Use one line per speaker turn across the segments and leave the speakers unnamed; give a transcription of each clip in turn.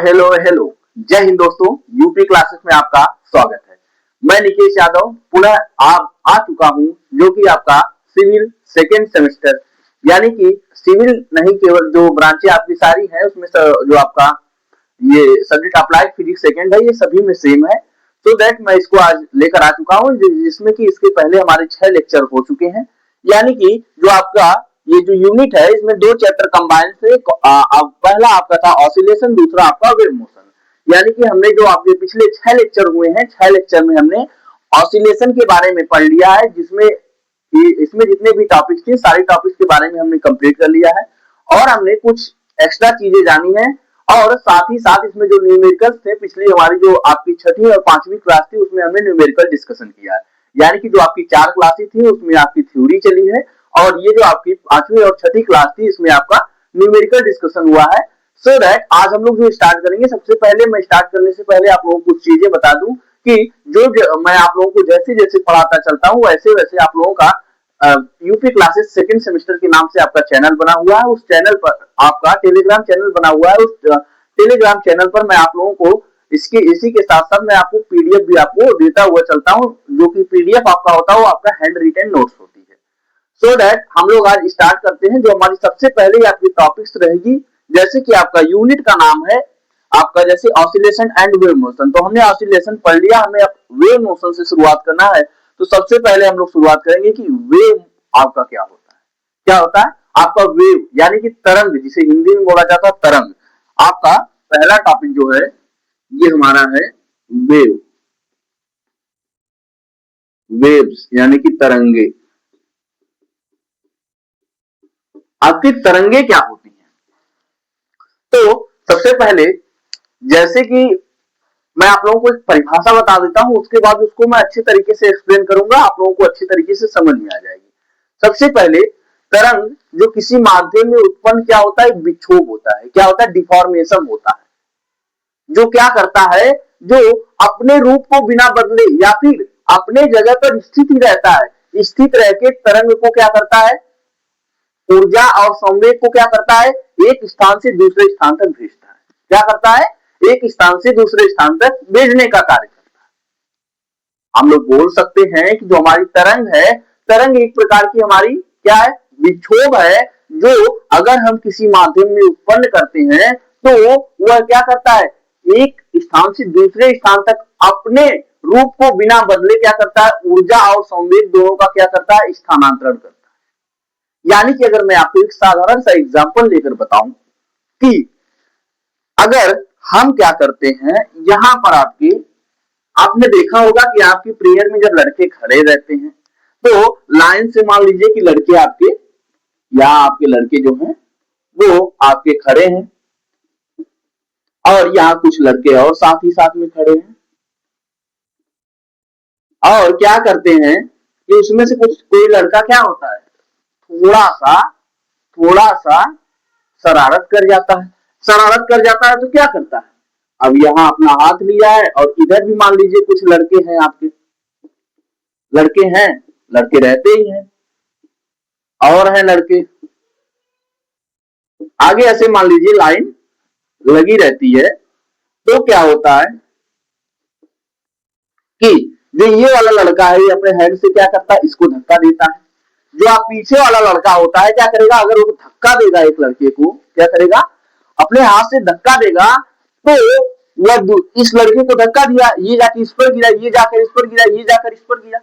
Hello hello जय हिंद दोस्तों, UP classes में आपका स्वागत है। मैं निकेश यादव पुनः आप आ चुका हूं, जो कि आपका सिविल सेकेंड सेमेस्टर यानी कि सिविल नहीं केवल जो ब्रांचें आपकी सारी हैं उसमें जो आपका ये सब्जेक्ट अप्लाइड फिजिक्स सेकेंड है, ये सभी में सेम है। तो दैट मैं इसको आज लेकर आ चुका हूँ, जिसमें कि इसके पहले हमारे 6 लेक्चर हो चुके हैं। यानी कि जो आपका ये जो यूनिट है इसमें 2 चैप्टर कंबाइन से पहला आपका था ऑसिलेशन, दूसरा आपका वेव मोशन। यानी कि हमने जो आपके पिछले 6 लेक्चर हुए हैं, 6 लेक्चर में हमने ऑसिलेशन के बारे में पढ़ लिया है, जिसमें इसमें जितने भी टॉपिक्स थे सारे टॉपिक्स के बारे में हमने कंप्लीट कर लिया है और हमने कुछ एक्स्ट्रा चीजें जानी है। और साथ ही साथ इसमें जो न्यूमेरिकल्स थे, पिछली हमारी जो आपकी 6वीं और 5वीं क्लास थी उसमें हमने न्यूमेरिकल डिस्कशन किया है। यानी कि जो आपकी 4 क्लासेस थी उसमें आपकी थ्योरी चली है और ये जो आपकी 5वीं और 6वीं क्लास थी इसमें आपका न्यूमेरिकल डिस्कशन हुआ है। सो दैट आज हम लोग जो स्टार्ट करेंगे, सबसे पहले मैं स्टार्ट करने से पहले आप लोगों को कुछ चीजें बता दूं कि जो मैं आप लोगों को जैसे जैसे पढ़ाता चलता हूं वैसे वैसे आप लोगों का यूपी क्लासेस सेकंड सेमेस्टर के नाम से आपका चैनल बना हुआ है। उस चैनल पर आपका टेलीग्राम चैनल बना हुआ है। उस टेलीग्राम चैनल पर मैं आप लोगों को इसी के साथ साथ मैं आपको पीडीएफ भी आपको देता हुआ चलता हूं, जो कि पीडीएफ आपका होता है वो आपका हैंड रिटन नोट्स होती है। सो दैट हम लोग आज स्टार्ट करते हैं। जो हमारी सबसे पहले आपकी टॉपिक्स रहेगी, जैसे कि आपका यूनिट का नाम है आपका जैसे ऑसिलेशन एंड वेव मोशन। तो हमने ऑसिलेशन पढ़ लिया, हमें वेव मोशन से शुरुआत करना है। तो सबसे पहले हम लोग शुरुआत करेंगे कि वेव आपका क्या होता है। क्या होता है आपका वेव, यानी कि तरंग, जिसे हिंदी में बोला जाता है तरंग। आपका पहला टॉपिक जो है ये हमारा है वेव, वेव्स यानी कि तरंगे। आपकी तरंगे क्या होती हैं? तो सबसे पहले जैसे कि मैं आप लोगों को एक परिभाषा बता देता हूं, उसके बाद उसको मैं अच्छे तरीके से एक्सप्लेन करूंगा, आप लोगों को अच्छी तरीके से समझ में आ जाएगी। सबसे पहले तरंग जो किसी माध्यम में उत्पन्न क्या होता है, विक्षोभ होता है। क्या होता है? डिफॉर्मेशन होता है। जो क्या करता है, जो अपने रूप को बिना बदले या फिर अपने जगह पर स्थित ही रहता है। स्थित रह के तरंग को क्या करता है, ऊर्जा और संवेग को क्या करता है, एक स्थान से दूसरे स्थान तक भेजता है। क्या करता है? एक स्थान से दूसरे स्थान तक भेजने का कार्य करता है। हम लोग बोल सकते हैं कि जो हमारी तरंग है, तरंग एक प्रकार की हमारी क्या है, विक्षोभ है, जो अगर हम किसी माध्यम में उत्पन्न करते हैं तो वह क्या करता है, एक स्थान से दूसरे स्थान तक अपने रूप को बिना बदले क्या करता है, ऊर्जा और संवेग दोनों का क्या करता है, स्थानांतरण करता है। यानी कि अगर मैं आपको एक साधारण सा एग्जांपल लेकर बताऊं कि अगर हम क्या करते हैं, यहां पर आपने देखा होगा कि आपकी प्रेयर में जब लड़के खड़े रहते हैं तो लाइन से मान लीजिए कि लड़के आपके आपके लड़के जो हैं वो आपके खड़े हैं और यहाँ कुछ लड़के और साथ ही साथ में खड़े हैं और क्या करते हैं कि उसमें से कोई लड़का क्या होता है, थोड़ा सा शरारत कर जाता है। शरारत कर जाता है तो क्या करता है, अब यहाँ अपना हाथ लिया है और इधर भी मान लीजिए कुछ लड़के हैं, आपके लड़के रहते ही हैं और हैं लड़के आगे, ऐसे मान लीजिए लाइन लगी रहती है। तो क्या होता है कि जो ये वाला लड़का है ये अपने हैंड से क्या करता है, इसको धक्का देता है। जो आप पीछे वाला लड़का होता है क्या करेगा, अगर वो धक्का देगा एक लड़के को, क्या करेगा, अपने हाथ से धक्का देगा तो वह इस लड़के को धक्का दिया, ये जाकर इस पर गिरा, ये जाकर इस पर गिरा, ये जाकर इस पर गिरा।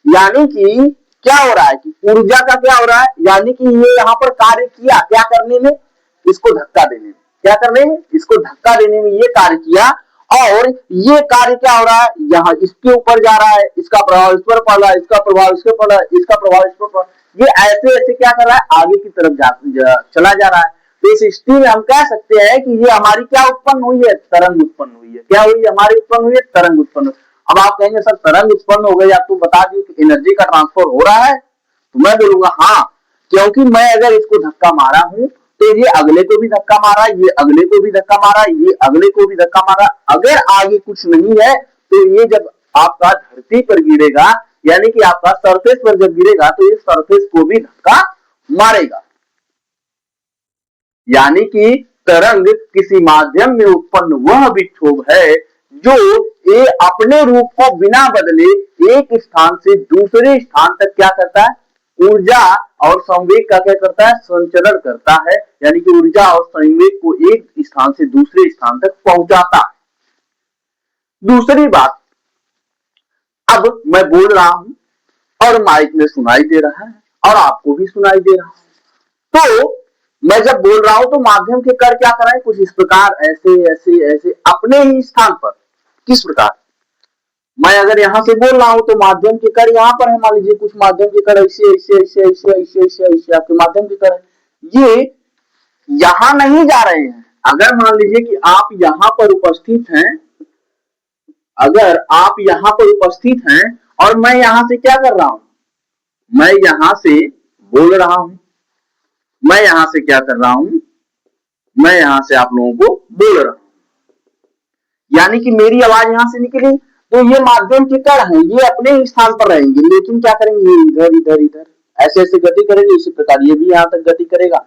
यानी कि क्या हो रहा है कि ऊर्जा का क्या हो रहा है, यानी कि ये यहाँ पर कार्य किया, क्या करने में, इसको धक्का देने में। क्या करने में, इसको धक्का देने में ये कार्य किया और ये कार्य क्या हो रहा है, यहाँ इसके ऊपर जा रहा है, इसका प्रभाव इस पर पड़ रहा है, इसका प्रभाव इस पर पड़ रहा है, इसका प्रभाव इस पर पड़ रहा है। ये ऐसे ऐसे क्या कर रहा है, आगे की तरफ चला जा रहा है। तो इस स्थिति में हम कह सकते हैं कि ये हमारी क्या उत्पन्न हुई है, तरंग उत्पन्न हुई है। क्या हुई, हमारी उत्पन्न हुई है, तरंग उत्पन्न। अब आप कहेंगे सर तरंग उत्पन्न हो गई, आप तो बता दिए कि एनर्जी का ट्रांसफर हो रहा है। तो मैं बोलूंगा हाँ, क्योंकि मैं अगर इसको धक्का मारा हूं तो ये अगले को भी धक्का मारा, ये अगले को भी धक्का मारा, ये अगले को भी धक्का मारा। अगर आगे कुछ नहीं है तो ये जब आपका धरती पर गिरेगा, यानी कि आपका सरफेस पर जब गिरेगा तो ये सरफेस को भी धक्का मारेगा। यानी कि तरंग किसी माध्यम में उत्पन्न वह विक्षोभ है जो ये अपने रूप को बिना बदले एक स्थान से दूसरे स्थान तक क्या करता है, ऊर्जा और संवेग का क्या करता है, संचरण करता है, यानी कि ऊर्जा और संवेग को एक स्थान से दूसरे स्थान तक पहुंचाता है। दूसरी बात, अब मैं बोल रहा हूं और माइक में सुनाई दे रहा है और आपको भी सुनाई दे रहा है, तो मैं जब बोल रहा हूं तो माध्यम के कण क्या कर रहे हैं, कुछ इस प्रकार ऐसे ऐसे ऐसे अपने ही स्थान पर। किस प्रकार, मैं अगर यहां से बोल रहा हूं तो माध्यम के कण यहां पर है, मान लीजिए कुछ माध्यम के कण ऐसे ऐसे ऐसे ऐसे ऐसे ऐसे ऐसे आपके माध्यम के कण ये यहां नहीं जा रहे हैं। अगर मान लीजिए कि आप यहां पर उपस्थित हैं, अगर आप यहां पर उपस्थित हैं और मैं यहां से क्या कर रहा हूं, मैं यहां से बोल रहा हूं, मैं यहां से क्या कर रहा हूं, मैं यहां से आप लोगों को बोल रहा हूं, यानी कि मेरी आवाज यहां से निकली तो ये माध्यम के कण हैं, ये अपने ही स्थान पर रहेंगे, लेकिन क्या करेंगे, ये इधर इधर इधर ऐसे ऐसे गति करेंगे। इसी प्रकार ये भी यहां तक गति करेगा,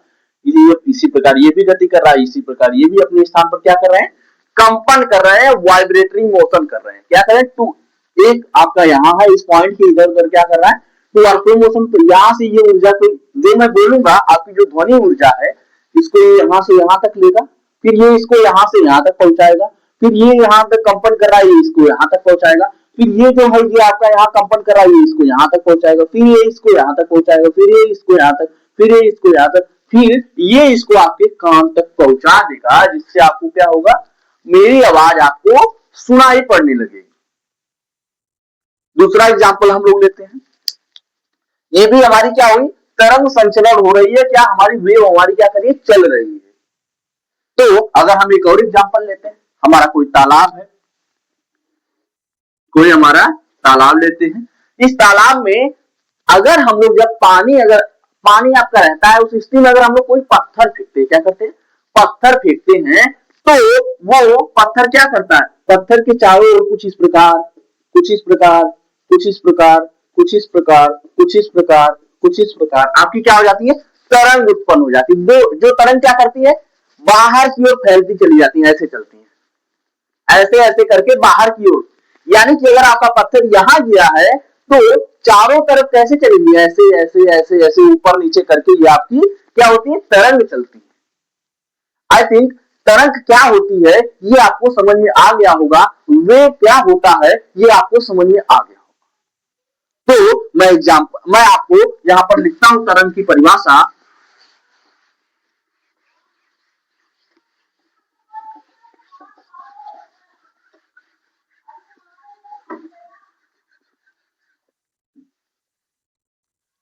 इसी प्रकार ये भी गति कर रहा है, इसी प्रकार ये भी अपने स्थान पर क्या कर रहे हैं, कंपन कर रहे हैं, वाइब्रेटरी मोशन कर रहे हैं। क्या करें, टू एक आपका यहां है, इस पॉइंट के इधर उधर क्या कर रहा है, टू आर्को मोशन। तो यहां से ये ऊर्जा को जो मैं बोलूंगा, आपकी जो ध्वनि ऊर्जा है, इसको यहां से यहां तक लेगा, फिर ये इसको यहां से यहां तक पहुंचाएगा, फिर ये यहाँ पे कंपन कर रहा है, इसको यहाँ तक पहुंचाएगा, फिर ये जो है ये आपका यहाँ कंपन कर रहा है, इसको यहाँ तक पहुंचाएगा, फिर ये इसको यहाँ तक पहुंचाएगा, फिर ये इसको यहाँ तक, फिर ये इसको यहाँ तक, फिर ये इसको आपके कान तक पहुंचा देगा, जिससे आपको क्या होगा, मेरी आवाज आपको सुनाई पड़ने लगेगी। दूसरा एग्जाम्पल हम लोग लेते हैं, ये भी हमारी क्या हुई, तरंग संचलन हो रही है, क्या हमारी वेव हमारी क्या करिए, चल रही है। तो अगर हम एक और एग्जाम्पल लेते हैं, हमारा कोई तालाब है, कोई हमारा तालाब लेते हैं, इस तालाब में अगर हम लोग जब अगर पानी आपका रहता है, उस स्थिति में अगर हम लोग कोई पत्थर फेंकते हैं, क्या करते हैं, पत्थर फेंकते हैं, तो वो पत्थर क्या करता है, पत्थर के चारों ओर कुछ इस प्रकार, कुछ इस प्रकार, कुछ इस प्रकार, कुछ इस प्रकार, कुछ इस प्रकार, कुछ इस प्रकार आपकी क्या हो जाती है, तरंग उत्पन्न हो जाती है। जो तरंग क्या करती है, बाहर की ओर फैलती चली जाती है, ऐसे चलती है, ऐसे ऐसे करके बाहर की ओर। यानी कि अगर आपका पत्थर यहां गिरा है तो चारों तरफ कैसे चलेंगी, ऐसे ऐसे ऐसे ऐसे ऊपर नीचे करके ये आपकी क्या होती है, तरंग चलती है। आई थिंक तरंग क्या होती है ये आपको समझ में आ गया होगा, वे क्या होता है ये आपको समझ में आ गया होगा। तो मैं आपको यहां पर लिखता हूं तरंग की परिभाषा।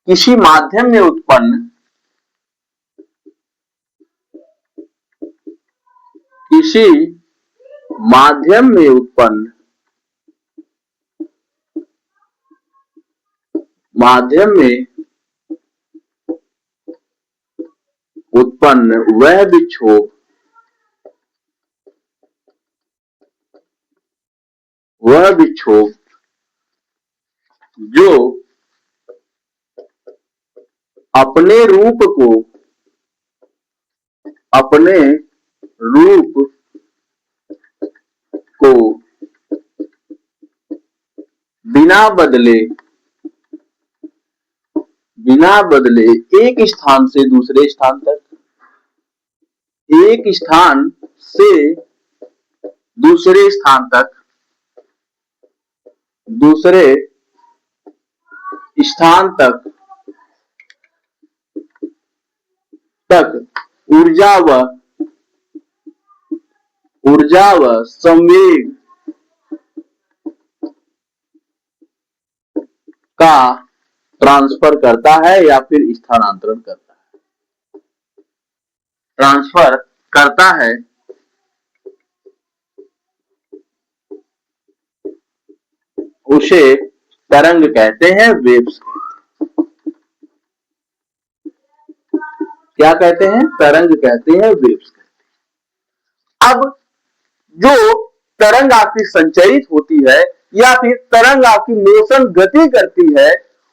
किसी माध्यम में उत्पन्न, किसी माध्यम में उत्पन्न, माध्यम में उत्पन्न वह विक्षोभ, वह विक्षोभ जो अपने रूप को, अपने रूप को बिना बदले, बिना बदले एक स्थान से दूसरे स्थान तक, एक स्थान से दूसरे स्थान तक, दूसरे स्थान तक ऊर्जा व संवेग का ट्रांसफर करता है या फिर स्थानांतरण करता है, ट्रांसफर करता है, उसे तरंग कहते हैं, वेव्स क्या कहते हैं, तरंग कहते हैं, वेव्स कहते हैं। अब जो तरंग आपकी संचरित होती है या फिर तरंग आपकी मोशन गति करती है,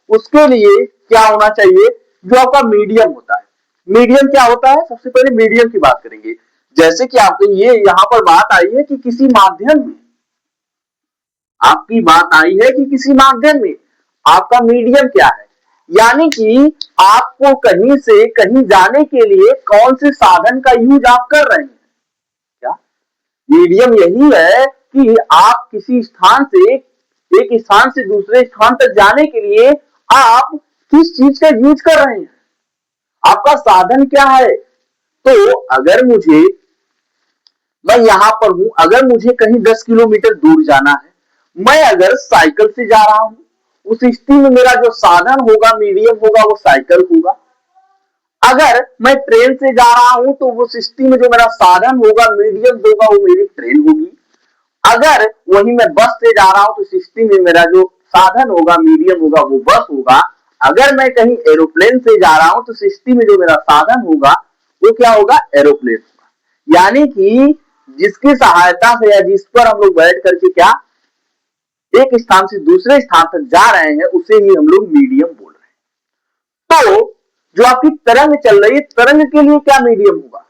उसके लिए क्या होना चाहिए, जो आपका मीडियम होता है। मीडियम क्या होता है, सबसे पहले मीडियम की बात करेंगे। जैसे कि आपको ये यहाँ पर बात आई है कि किसी माध्यम में, आपकी बात आई है कि किसी माध्यम में, आपका मीडियम क्या है, यानी कि आपको कहीं से कहीं जाने के लिए कौन से साधन का यूज आप कर रहे हैं। क्या मीडियम यही है कि आप किसी स्थान से, एक स्थान से दूसरे स्थान तक जाने के लिए आप किस चीज का यूज कर रहे हैं, आपका साधन क्या है। तो अगर मुझे, मैं यहां पर हूं, अगर मुझे कहीं 10 किलोमीटर दूर जाना है, मैं अगर साइकिल से जा रहा हूं, उस स्थिति में मेरा जो साधन होगा, मीडियम होगा, वो साइकिल होगा। अगर मैं ट्रेन से जा रहा हूं तो उस स्थिति में जो मेरा साधन होगा, मीडियम होगा, वो मेरी ट्रेन होगी। अगर वही मैं बस से जा रहा हूं तो इस स्थिति में मेरा जो साधन होगा, मीडियम होगा, वो बस होगा। अगर मैं कहीं एरोप्लेन से जा रहा हूं तो इस स्थिति में जो मेरा साधन होगा वो क्या होगा, एरोप्लेन होगा। यानी कि जिसकी सहायता से या जिस पर हम लोग बैठ करके क्या एक स्थान से दूसरे स्थान तक जा रहे हैं, उसे ही हम लोग मीडियम बोल रहे हैं। तो जो आपकी तरंग चल रही है, तरंग के लिए क्या मीडियम होगा,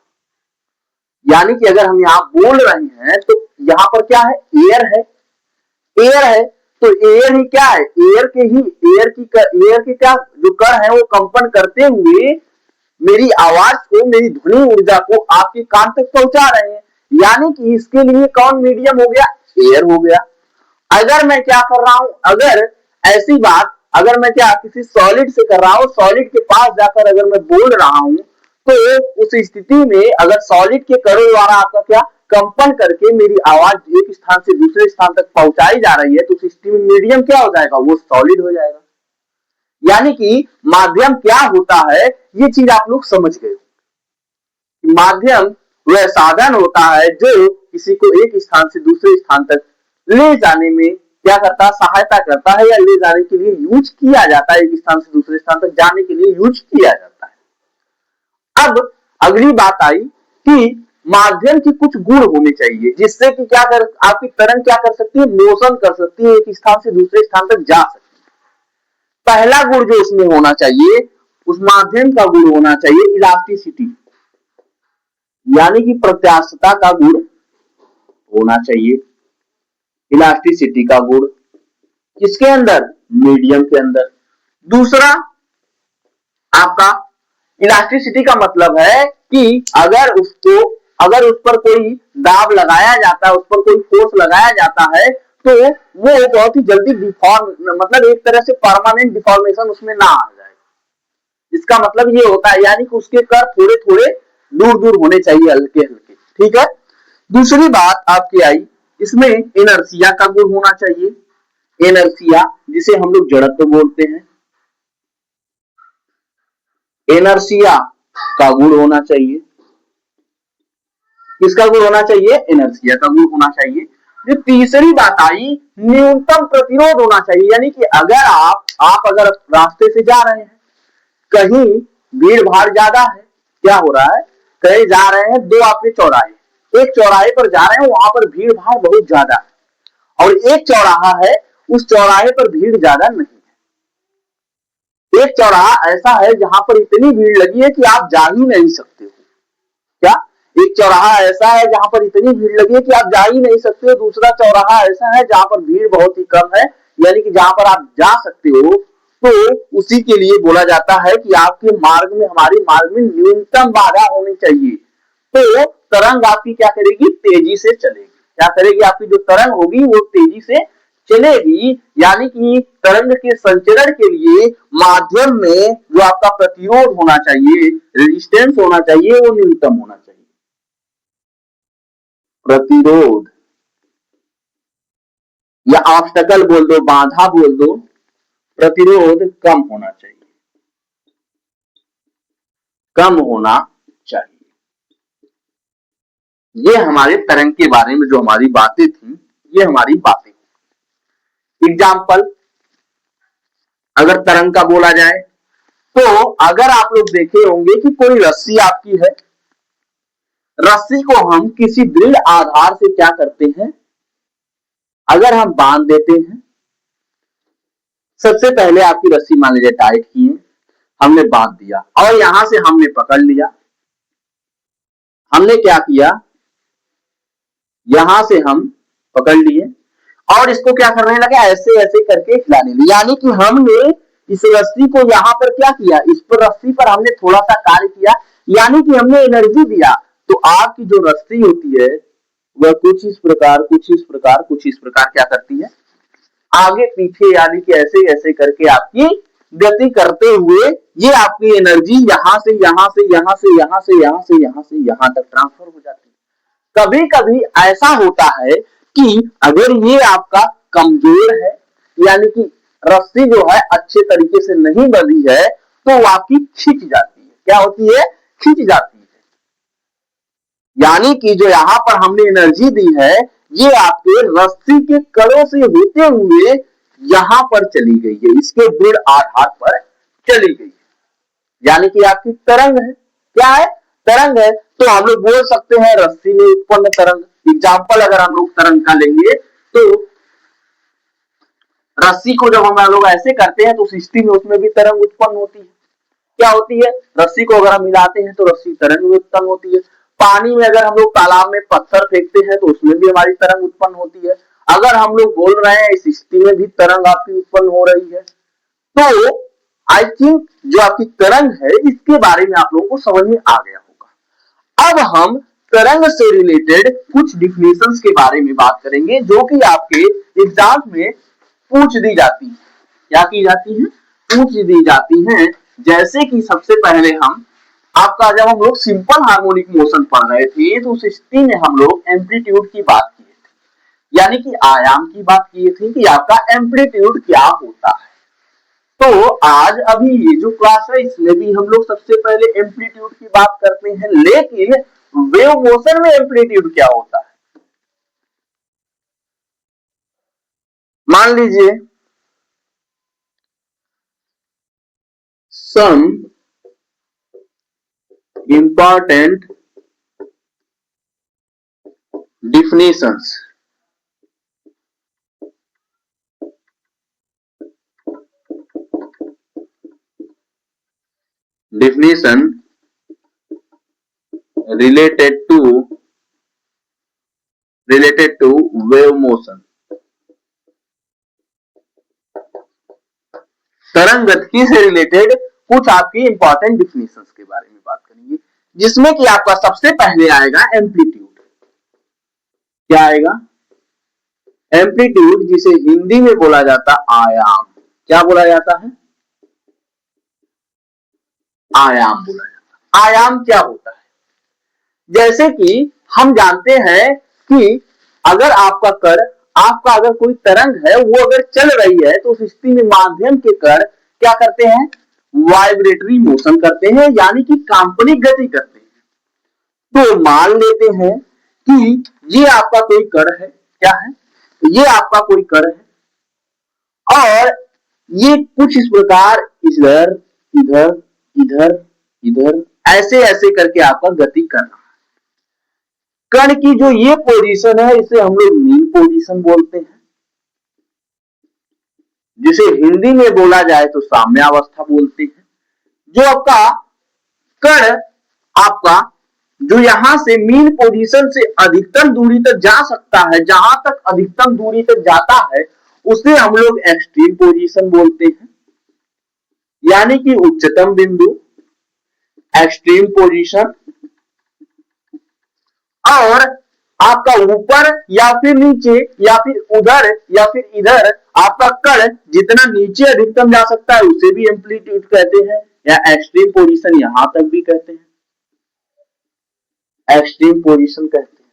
यानी कि अगर हम यहाँ बोल रहे हैं तो यहाँ पर क्या है, एयर है, एयर है, तो एयर ही क्या है, एयर के ही, एयर की क्या जो कण है वो कंपन करते हुए मेरी आवाज को, मेरी ध्वनि ऊर्जा को आपके कान तक पहुंचा रहे हैं। यानी कि इसके लिए कौन मीडियम हो गया, एयर हो गया। अगर मैं क्या कर रहा हूं, अगर ऐसी बात, अगर मैं क्या किसी सॉलिड से कर रहा हूं, सॉलिड के पास जाकर अगर मैं बोल रहा हूं, तो उस स्थिति में अगर सॉलिड के कणों द्वारा आपका क्या कंपन करके मेरी आवाज एक स्थान से दूसरे स्थान तक पहुंचाई जा रही है, तो उस स्थिति में मीडियम क्या हो जाएगा, वो सॉलिड हो जाएगा। यानी कि माध्यम क्या होता है, ये चीज आप लोग समझ गए। माध्यम वह साधन होता है जो किसी को एक स्थान से दूसरे स्थान तक ले जाने में क्या करता है, सहायता करता है, या ले जाने के लिए यूज किया जाता है, एक स्थान से दूसरे स्थान तक जाने के लिए यूज किया जाता है। अब अगली बात आई कि माध्यम की कुछ गुण होने चाहिए जिससे कि क्या कर, आपकी तरंग क्या कर सकती है, मोशन कर सकती है, एक स्थान से दूसरे स्थान तक जा सकती है। पहला गुण जो उसमें होना चाहिए, उस माध्यम का गुण होना चाहिए इलास्टिसिटी, यानी कि प्रत्यास्थता का गुण होना चाहिए। इलास्टिसिटी का गुण किसके अंदर, मीडियम के अंदर। दूसरा आपका इलास्टिसिटी का मतलब है कि अगर उस पर कोई दाब लगाया जाता है, उस पर कोई फोर्स लगाया जाता है, तो वो बहुत ही जल्दी डिफॉर्म, मतलब एक तरह से परमानेंट डिफॉर्मेशन उसमें ना आ जाए। इसका मतलब ये होता है, यानी कि उसके कर थोड़े थोड़े दूर दूर होने चाहिए, हल्के हल्के, ठीक है। दूसरी बात आपकी आई, इसमें इनर्सिया का गुण होना चाहिए। इनर्सिया जिसे हम लोग जड़त्व बोलते हैं, इनर्सिया का गुण होना चाहिए। किसका गुण होना चाहिए, इनर्सिया का गुण होना चाहिए। जो तीसरी बात आई, न्यूनतम प्रतिरोध होना चाहिए, यानी कि अगर आप अगर रास्ते से जा रहे हैं, कहीं भीड़ भाड़ ज्यादा है, क्या हो रहा है, कहीं जा रहे हैं, दो आपके चौराहे, एक चौराहे पर जा रहे हैं, वहां पर भीड़ भाड़ बहुत ज्यादा है, और एक चौराहा है, उस चौराहे पर भीड़ ज्यादा नहीं है। एक चौराहा ऐसा है जहां पर इतनी भीड़ लगी है कि आप जा ही नहीं सकते हो। क्या, एक चौराहा ऐसा है जहां पर इतनी भीड़ लगी है कि आप जा ही नहीं सकते हो। दूसरा चौराहा ऐसा है जहां पर भीड़ बहुत ही कम है, यानी कि जहां पर आप जा सकते हो। तो उसी के लिए बोला जाता है कि आपके मार्ग में, हमारे मार्ग में न्यूनतम बाधा होनी चाहिए। तो तरंग आपकी क्या करेगी, तेजी से चलेगी। क्या करेगी, आपकी जो तरंग होगी वो तेजी से चलेगी। यानी कि तरंग के संचरण के लिए माध्यम में जो आपका प्रतिरोध होना चाहिए, रेजिस्टेंस होना चाहिए, वो न्यूनतम होना चाहिए। प्रतिरोध या ऑब्स्टेकल बोल दो, बाधा बोल दो, प्रतिरोध कम होना चाहिए, कम होना चाहिए। ये हमारे तरंग के बारे में जो हमारी बातें थी, ये हमारी बातें। एग्जाम्पल अगर तरंग का बोला जाए, तो अगर आप लोग देखे होंगे कि कोई रस्सी आपकी है, रस्सी को हम किसी दृढ़ आधार से क्या करते हैं, अगर हम बांध देते हैं, सबसे पहले आपकी रस्सी मान लीजिए टाइट की है, हमने बांध दिया और यहां से हमने पकड़ लिया, हमने क्या किया, यहां से हम पकड़ लिए और इसको क्या करने लगे, ऐसे ऐसे करके हिलाने लगे। यानी कि हमने इस रस्सी को यहां पर क्या किया, इस पर रस्सी पर हमने थोड़ा सा कार्य किया, यानी कि हमने एनर्जी दिया। तो आग की जो रस्सी होती है वह कुछ इस प्रकार कुछ इस प्रकार कुछ इस प्रकार क्या करती है, आगे पीछे यानी कि ऐसे ऐसे करके आपकी गति करते हुए ये आपकी एनर्जी यहां से यहां से यहां से यहां से यहां से यहां से यहां तक ट्रांसफर हो जाती है। कभी कभी ऐसा होता है कि अगर ये आपका कमजोर है, यानी कि रस्सी जो है अच्छे तरीके से नहीं बंधी है, तो वो आपकी खिंच जाती है। क्या होती है, खिंच जाती है। यानी कि जो यहां पर हमने एनर्जी दी है, ये आपके रस्सी के कड़ों से होते हुए यहां पर चली गई है, इसके दृढ़ आधार पर चली गई है। यानी कि आपकी तरंग है। क्या है, तरंग है। तो हम लोग बोल सकते हैं रस्सी में उत्पन्न तरंग। एग्जाम्पल अगर हम लोग तरंग का लेंगे तो रस्सी को जब हम लोग ऐसे करते हैं तो सिस्टम में उसमें भी तरंग उत्पन्न होती है। क्या होती है, रस्सी को अगर हम मिलाते हैं तो रस्सी तरंग में उत्पन्न होती है। पानी में अगर हम लोग तालाब में पत्थर फेंकते हैं तो उसमें भी हमारी तरंग उत्पन्न होती है। अगर हम लोग बोल रहे हैं इस स्थिति में भी तरंग आपकी उत्पन्न हो रही है। तो आई थिंक जो आपकी तरंग है इसके बारे में आप लोगों को समझ में आ गया होगा। अब हम तरंग से रिलेटेड कुछ डिफिनेशंस के बारे में बात करेंगे जो कि आपके एग्जाम में पूछ दी जाती है। क्या की जाती है, पूछ दी जाती है। जैसे कि सबसे पहले हम आपका जब हम लोग सिंपल हार्मोनिक मोशन पढ़ रहे थे तो उस स्थिति में हम लोग एम्पलीट्यूड की बात किए थे, यानी कि आयाम की बात किए थे कि आपका एम्पलीट्यूड क्या होता है। तो आज अभी ये जो क्लास है इसमें भी हम लोग सबसे पहले एम्पलीट्यूड की बात करते हैं, लेकिन वेव मोशन में एम्पलीट्यूड क्या होता है। मान लीजिए some important definitions definition related to wave motion। तरंग गति से रिलेटेड कुछ आपकी इंपॉर्टेंट डिफिनेशंस के बारे में बात करेंगे, जिसमें कि आपका सबसे पहले आएगा एम्पलीट्यूड। क्या आएगा, एम्पलीट्यूड, जिसे हिंदी में बोला जाता आयाम। क्या बोला जाता है, आयाम बोला जाता है। आयाम क्या होता है, जैसे कि हम जानते हैं कि अगर आपका कण, आपका अगर कोई तरंग है वो अगर चल रही है तो उस स्थिति में माध्यम के कण क्या करते हैं, वाइब्रेटरी मोशन करते हैं, यानी कि कांपनिक गति करते हैं। तो मान लेते हैं कि ये आपका कोई कण है। क्या है, ये आपका कोई कण है और ये कुछ इस प्रकार इधर इधर इधर इधर ऐसे ऐसे करके आपका गति कर रहा है। कण की जो ये पोजीशन है इसे हम लोग मीन पोजीशन बोलते हैं, जिसे हिंदी में बोला जाए तो साम्यावस्था बोलते हैं। जो आपका कण आपका जो यहां से मीन पोजीशन से अधिकतम दूरी तक जा सकता है, जहां तक अधिकतम दूरी तक जाता है उसे हम लोग एक्सट्रीम पोजीशन बोलते हैं, यानी कि उच्चतम बिंदु, एक्सट्रीम पोजीशन। और आपका ऊपर या फिर नीचे या फिर उधर या फिर इधर आपका कण जितना नीचे अधिकतम जा सकता है उसे भी एम्पलीट्यूड कहते हैं, या एक्सट्रीम पोजीशन यहां तक भी कहते हैं, एक्सट्रीम पोजीशन कहते हैं।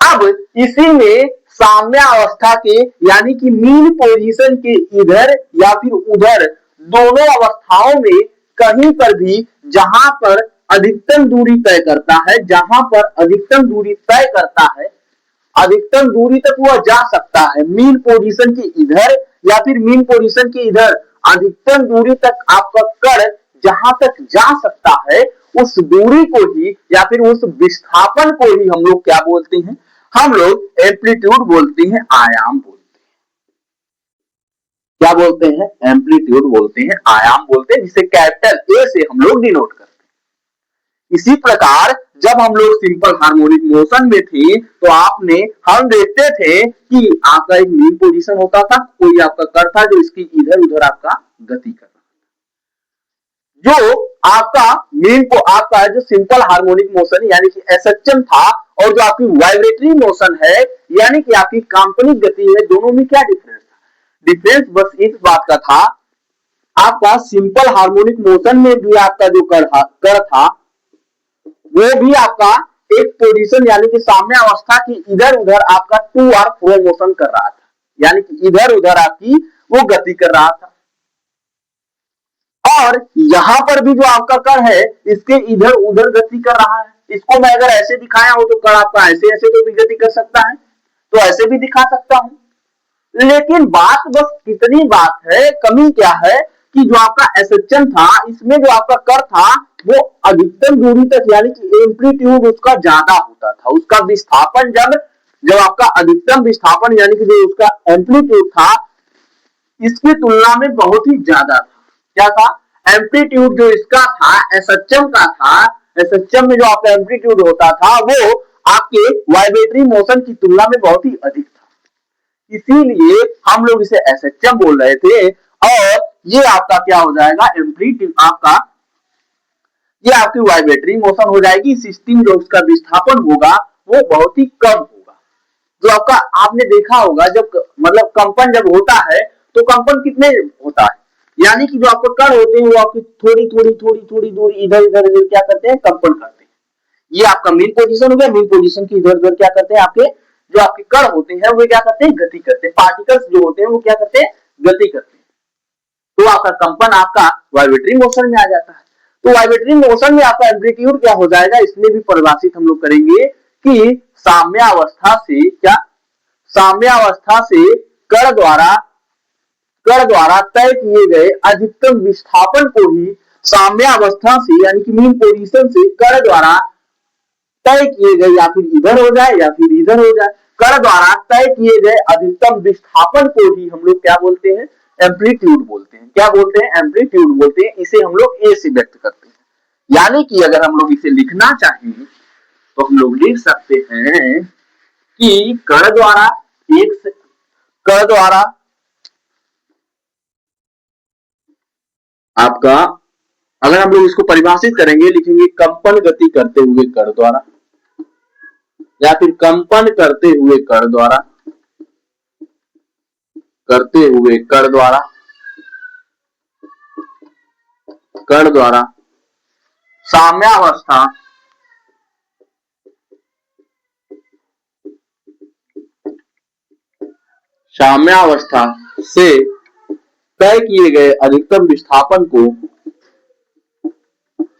अब इसी में साम्य अवस्था के यानी कि मीन पोजीशन के इधर या फिर उधर दोनों अवस्थाओं में कहीं पर भी जहां पर अधिकतम दूरी तय करता है, जहां पर अधिकतम दूरी तय करता है, अधिकतम दूरी तक वह जा सकता है मीन पोजीशन के इधर या फिर मीन पोजीशन के इधर अधिकतम दूरी तक आपका कण जहां तक जा सकता है उस दूरी को ही या फिर उस विस्थापन को ही हम लोग क्या बोलते हैं, हम लोग एम्पलीट्यूड बोलते हैं, आयाम बोलते हैं। क्या बोलते हैं, एम्पलीट्यूड बोलते हैं, आयाम बोलते हैं, जिसे कैपिटल ए से हम लोग डिनोट करते हैं। इसी प्रकार जब हम लोग सिंपल हार्मोनिक मोशन में थे तो हम देखते थे कि आपका एक मीन पोजीशन होता था, कोई आपका कर था जो इसकी इधर उधर आपका गति कर रहा, जो आपका मीन को आपका जो सिंपल हार्मोनिक मोशन यानी कि एसएचएम था, और जो आपकी वाइब्रेटरी मोशन है यानी कि आपकी काल्पनिक गति है, दोनों में क्या डिफरेंस था? डिफरेंस बस इस बात का था, आपका सिंपल हार्मोनिक मोशन में भी आपका जो कर था वो भी आपका एक पोजीशन यानी कि साम्य अवस्था की इधर उधर आपका टू और फ्रो मोशन कर रहा था, यानी कि इधर उधर आपकी वो गति कर रहा था। और यहां पर भी जो आपका कर है इसके इधर उधर गति कर रहा है। इसको मैं अगर ऐसे दिखाया हो तो कर आपका ऐसे ऐसे तो भी गति कर सकता है, तो ऐसे भी दिखा सकता हूं। लेकिन बात बस कितनी बात है, कमी क्या है कि जो आपका एसएचएम था इसमें जो आपका कर था वो अधिकतम दूरी तक यानी कि एम्पलीट्यूड उसका ज्यादा होता था, उसका विस्थापन जब जब आपका अधिकतम विस्थापन यानी कि जो उसका एम्पलीट्यूड था इसकी तुलना में बहुत ही ज्यादा था। क्या था? एम्पलीट्यूड जो इसका था एसएचएम का था, एसएचएम में जो आपका एम्पलीट्यूड होता था वो आपके वाइब्रेटरी मोशन की तुलना में बहुत ही अधिक था, इसीलिए हम लोग इसे एसएचएम बोल रहे थे। और ये आपका क्या हो जाएगा, एम्पलीट्यूड आपका ये आपकी वाइब्रेटरी मोशन हो जाएगी। सिस्टम जो उसका विस्थापन होगा वो बहुत ही कम होगा। जो आपका आपने देखा होगा जब मतलब कंपन जब होता है तो कंपन कितने होता है, यानी कि जो आपके कण होते हैं वो आपकी थोड़ी थोड़ी थोड़ी थोड़ी दूर इधर इधर क्या करते हैं, कंपन करते हैं। ये आपका मेन पोजीशन हो गया, मेन पोजीशन की इधर उधर क्या करते हैं, आपके जो आपके कण होते हैं वो क्या करते हैं, गति करते हैं। पार्टिकल्स जो होते हैं वो क्या करते हैं, गति करते हैं। तो आपका कंपन आपका वाइब्रेटरी मोशन में आ जाता है। तो वाइब्रेटरी मोशन में आपका एम्पलीट्यूड क्या हो जाएगा, इसलिए भी परिभाषित हम लोग करेंगे कि साम्यावस्था से क्या, साम्यावस्था से कण द्वारा तय किए गए अधिकतम विस्थापन को ही साम्यावस्था से यानी कि मीन पोजीशन से कण द्वारा तय किए गए, या फिर इधर हो जाए या फिर इधर हो जाए, कण द्वारा तय किए गए अधिकतम विस्थापन को ही हम लोग क्या बोलते हैं, एम्पलीट्यूड बोलते हैं। क्या बोलते हैं, एम्पलीट्यूड बोलते हैं। इसे हम लोग ए से व्यक्त करते हैं। यानी कि अगर हम लोग इसे लिखना चाहें तो हम लोग लिख सकते हैं कि कण द्वारा आपका, अगर हम लोग इसको परिभाषित करेंगे लिखेंगे कंपन गति करते हुए कण द्वारा, या फिर कंपन करते हुए कण द्वारा, करते हुए कण द्वारा साम्यावस्था साम्यावस्था से तय किए गए अधिकतम विस्थापन को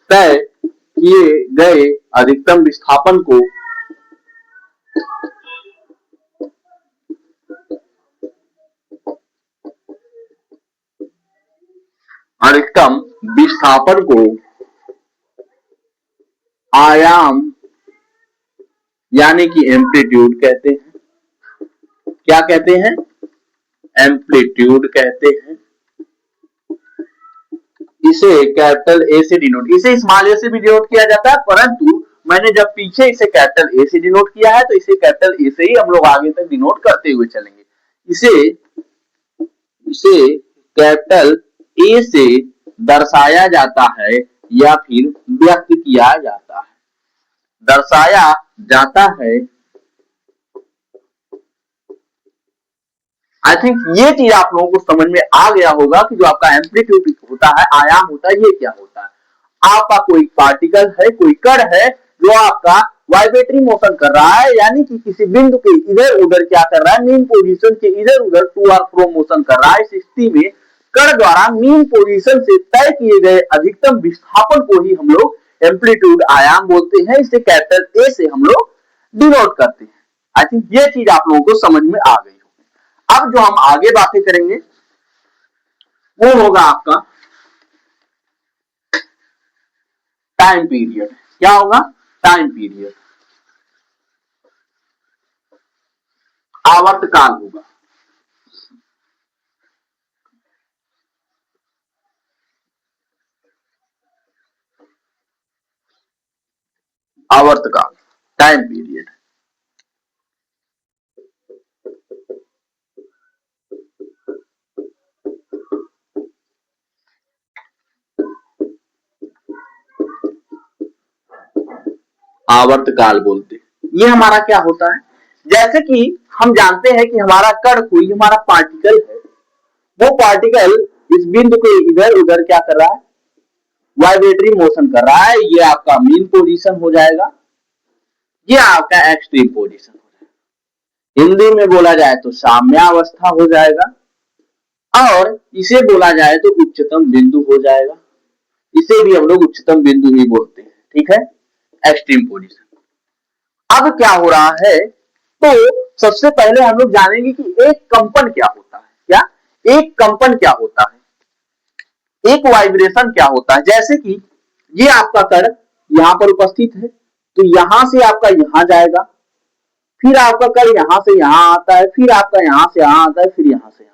तय किए गए अधिकतम विस्थापन को अधिकतम विस्थापन को आयाम यानी कि एम्पलीट्यूड कहते हैं। क्या कहते हैं, एम्पलीट्यूड कहते हैं। इसे कैपिटल ए से डिनोट, इसे स्मॉल ए से भी डिनोट किया जाता है, परंतु मैंने जब पीछे इसे कैपिटल ए से डिनोट किया है तो इसे कैपिटल ए से ही हम लोग आगे तक डिनोट करते हुए चलेंगे। इसे इसे कैपिटल ए से दर्शाया जाता है या फिर व्यक्त किया जाता है, दर्शाया जाता है। आई थिंक ये चीज आप लोगों को समझ में आ गया होगा कि जो आपका एम्पलीट्यूड होता है, आयाम होता है, ये क्या होता है। आपका कोई पार्टिकल है, कोई कण है जो आपका वाइब्रेटरी मोशन कर रहा है, यानी कि किसी बिंदु के इधर उधर क्या कर रहा है, मीन पोजीशन के इधर उधर टू और फ्रो मोशन कर रहा है। इस स्थिति में कण द्वारा मीन पोजीशन से तय किए गए अधिकतम विस्थापन को ही हम लोग एम्पलीट्यूड आयाम बोलते हैं। इसे कैपिटल ए से हम लोग डिनोट करते हैं। आई थिंक ये चीज आप लोगों को समझ में आ गई होगी। अब जो हम आगे बातें करेंगे वो होगा आपका टाइम पीरियड। क्या होगा, टाइम पीरियड, आवर्तकाल होगा। आवर्तकाल, टाइम पीरियड। आवर्तकाल बोलते हैं। ये हमारा क्या होता है, जैसे कि हम जानते हैं कि हमारा कण कोई हमारा पार्टिकल है, वो पार्टिकल इस बिंदु को इधर उधर क्या कर रहा है, वाइब्रेटरी मोशन कर रहा है। ये आपका मीन पोजीशन हो जाएगा, ये आपका एक्सट्रीम पोजीशन हो जाएगा। हिंदी में बोला जाए तो साम्यावस्था हो जाएगा, और इसे बोला जाए तो उच्चतम बिंदु हो जाएगा। इसे भी हम लोग उच्चतम बिंदु ही बोलते हैं, ठीक है, एक्सट्रीम पोजीशन। अब क्या हो रहा है, तो सबसे पहले हम लोग जानेंगे कि एक कंपन क्या होता है। क्या एक कंपन क्या होता है, एक वाइब्रेशन क्या होता है। जैसे कि ये आपका कण यहां पर उपस्थित है, तो यहां से आपका यहां जाएगा, फिर आपका कण यहां से यहां आता है, फिर आपका यहां से यहां आता है, फिर यहां से यहां।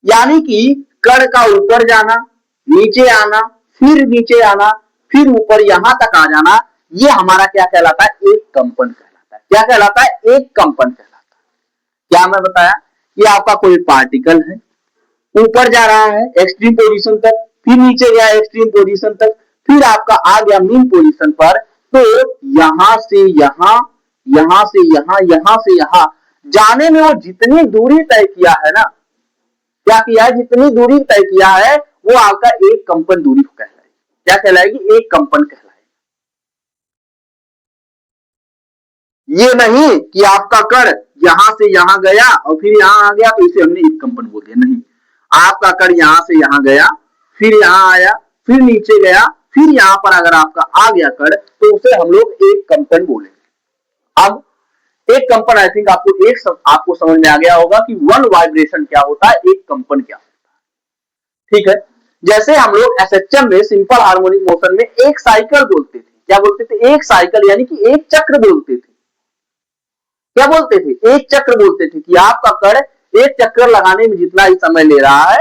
यानी कि कण का ऊपर जाना, नीचे आना, फिर नीचे आना, फिर ऊपर यहां तक आ जाना, ये हमारा क्या कहलाता है, एक कंपन कहलाता है। क्या कहलाता है, एक कंपन कहलाता है। क्या मैं बताया कि आपका कोई पार्टिकल है, ऊपर जा रहा है एक्सट्रीम पोजीशन तक, फिर नीचे गया एक्सट्रीम पोजीशन तक, फिर आपका आ गया मीन पोजीशन पर। तो यहां से यहां, यहां से यहां, यहां से यहां जाने में वो जितनी दूरी तय किया है ना, क्या किया है, जितनी दूरी तय किया है, वो आपका एक कंपन दूरी कहलाएगी। क्या कहलाएगी, एक कंपन कहलाएगी। ये नहीं कि आपका कण यहां से यहां गया और फिर यहां आ गया तो इसे हमने एक कंपन बोल दिया, नहीं। आपका कण यहां से यहां गया, फिर यहां आया, फिर नीचे गया, फिर यहां पर अगर आपका आ गया कण, तो उसे हम लोग एक कंपन बोलेंगे। अब एक कंपन, आई थिंक आपको समझ में आ गया होगा कि वन वाइब्रेशन क्या होता है, एक कंपन क्या होता है, ठीक है। जैसे हम लोग एसएचएम में सिंपल हार्मोनिक मोशन में एक साइकिल बोलते थे। क्या बोलते थे, एक साइकिल, यानी कि एक चक्र बोलते थे। क्या बोलते थे, एक चक्र बोलते थे कि आपका कण एक चक्कर लगाने में जितना ही समय ले रहा है,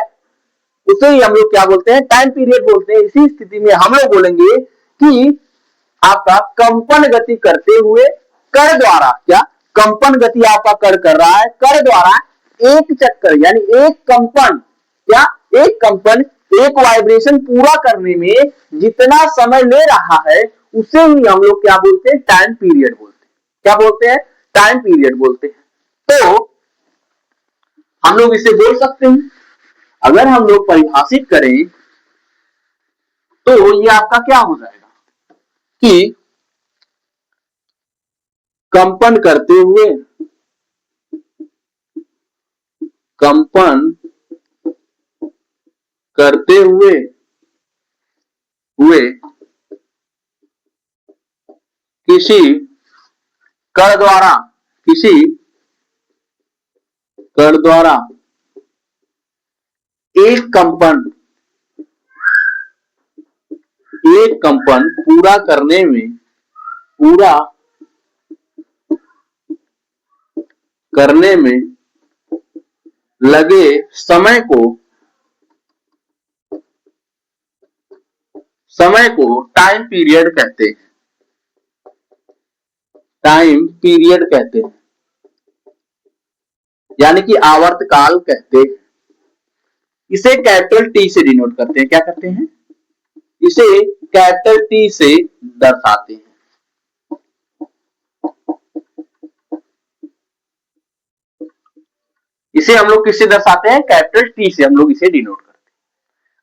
उसे ही हम लोग क्या बोलते हैं, टाइम पीरियड बोलते हैं। इसी स्थिति में हम लोग बोलेंगे कि आपका कंपन गति करते हुए कण द्वारा, क्या कंपन गति आपका कण कर रहा है, कण द्वारा एक चक्कर यानी एक कंपन, क्या एक कंपन, एक वाइब्रेशन पूरा करने में जितना समय ले रहा है, उसे ही हम लोग क्या बोलते हैं, टाइम पीरियड बोलते हैं। क्या बोलते हैं, टाइम पीरियड बोलते हैं। तो हम लोग इसे बोल सकते हैं, अगर हम लोग परिभाषित करें तो ये आपका क्या हो जाएगा कि कंपन करते हुए, कंपन करते हुए किसी कण द्वारा, किसी कण द्वारा एक कंपन पूरा करने में, पूरा करने में लगे समय को टाइम पीरियड कहते हैं। टाइम पीरियड कहते हैं, यानी कि आवर्तकाल कहते हैं। इसे कैपिटल टी से डिनोट करते हैं। क्या करते हैं, इसे कैपिटल टी से दर्शाते हैं। इसे हम लोग किससे दर्शाते हैं, कैपिटल टी से हम लोग इसे डिनोट करते हैं।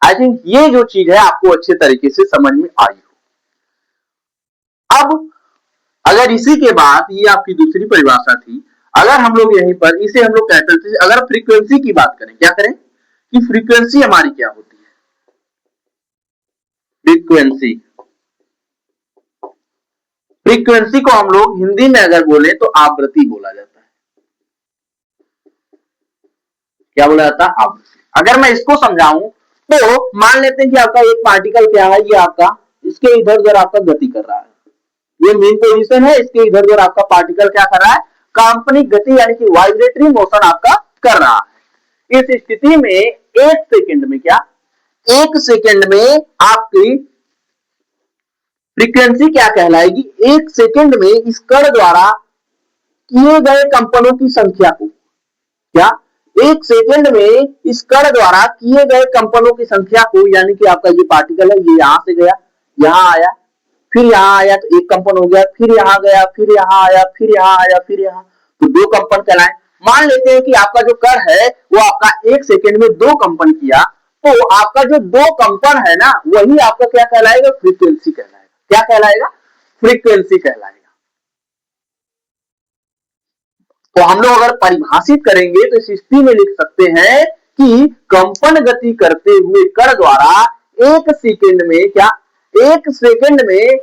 आई थिंक ये जो चीज है आपको अच्छे तरीके से समझ में आई हो। अब अगर इसी के बाद, ये आपकी दूसरी परिभाषा थी, अगर हम लोग यहीं पर इसे हम लोग कैपिटल टी से, अगर फ्रीक्वेंसी की बात करें, क्या करें कि फ्रीक्वेंसी हमारी क्या होती है, फ्रीक्वेंसी, फ्रीक्वेंसी को हम लोग हिंदी में अगर बोले तो आवृत्ति बोला जाता है। क्या बोला जाता है, आवृत्ति। अगर मैं इसको समझाऊं तो मान लेते हैं कि आपका एक पार्टिकल क्या है, ये आपका इसके इधर उधर आपका गति कर रहा है, ये मेन पोजीशन है, इसके इधर उधर आपका पार्टिकल क्या कर रहा है, काल्पनिक गति यानी कि वाइब्रेटरी मोशन आपका कर रहा है। इस स्थिति में एक सेकंड में, क्या एक सेकंड में आपकी फ्रीक्वेंसी क्या कहलाएगी? एक सेकंड में इस कण द्वारा किए गए कंपनों की संख्या को, क्या एक सेकंड में इस कण द्वारा किए गए कंपनों की संख्या को, यानी कि आपका ये पार्टिकल है, ये यहां से गया, यहां आया, फिर यहां आया तो एक कंपन हो गया, फिर यहां गया, फिर यहां आया, फिर यहां आया, फिर यहां, तो दो कंपन कहलाए। मान लेते हैं कि आपका जो कण है वो आपका एक सेकंड में दो कंपन किया, तो आपका जो दो कंपन है ना, वही आपका क्या कहलाएगा? फ्रीक्वेंसी कहलाएगा। क्या कहलाएगा? फ्रीक्वेंसी कहलाएगा। तो हम लोग अगर परिभाषित करेंगे तो इस स्थिति में लिख सकते हैं कि कंपन गति करते हुए कण द्वारा एक सेकंड में, क्या एक सेकंड में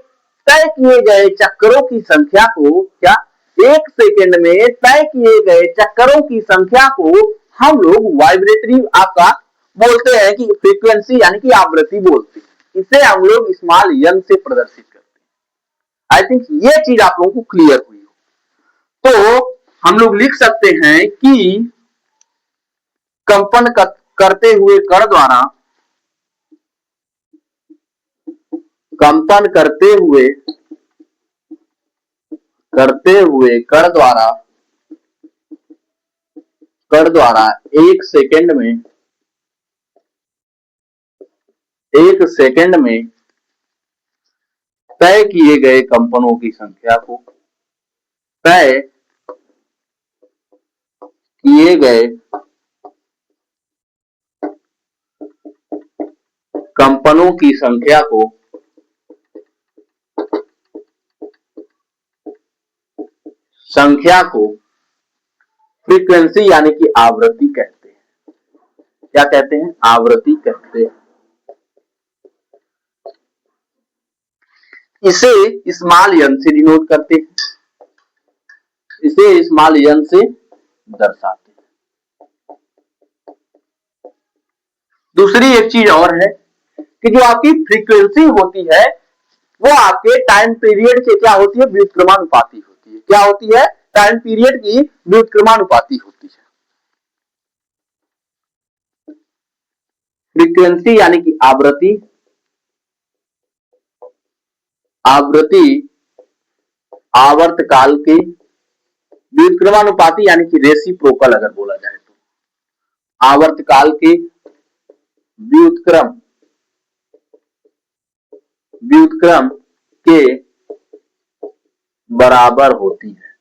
तय किए गए चक्करों की संख्या को, क्या एक सेकंड में तय किए गए चक्करों की संख्या को हम लोग वाइब्रेटरी आपका बोलते हैं, कि फ्रीक्वेंसी यानी कि आवृत्ति बोलते हैं। इसे हम लोग स्मॉल एन से प्रदर्शित करते हैं। आई थिंक ये चीज आप लोगों को क्लियर हुई हो। तो हम लोग लिख सकते हैं कि कंपन करते हुए कण द्वारा, कंपन करते हुए कण द्वारा एक सेकंड में तय किए गए कंपनों की संख्या को, तय किए गए कंपनों की संख्या को फ्रीक्वेंसी यानी कि आवृत्ति कहते हैं। क्या कहते हैं? आवृत्ति कहते हैं। इसे स्मॉल एन से डिनोट करते हैं, इसे स्मॉल एन से दर्शाते हैं। दूसरी एक चीज और है कि जो आपकी फ्रीक्वेंसी होती है वो आपके टाइम पीरियड के क्या होती है? व्युत्क्रमानुपाती होती है। क्या होती है? टाइम पीरियड की व्युत्क्रमानुपाती होती है। फ्रीक्वेंसी यानी कि आवृत्ति, आवर्तकाल के व्युत्क्रमानुपाती यानी कि रेसिप्रोकल अगर बोला जाए तो, आवर्तकाल के व्युत्क्रम के बराबर होती है।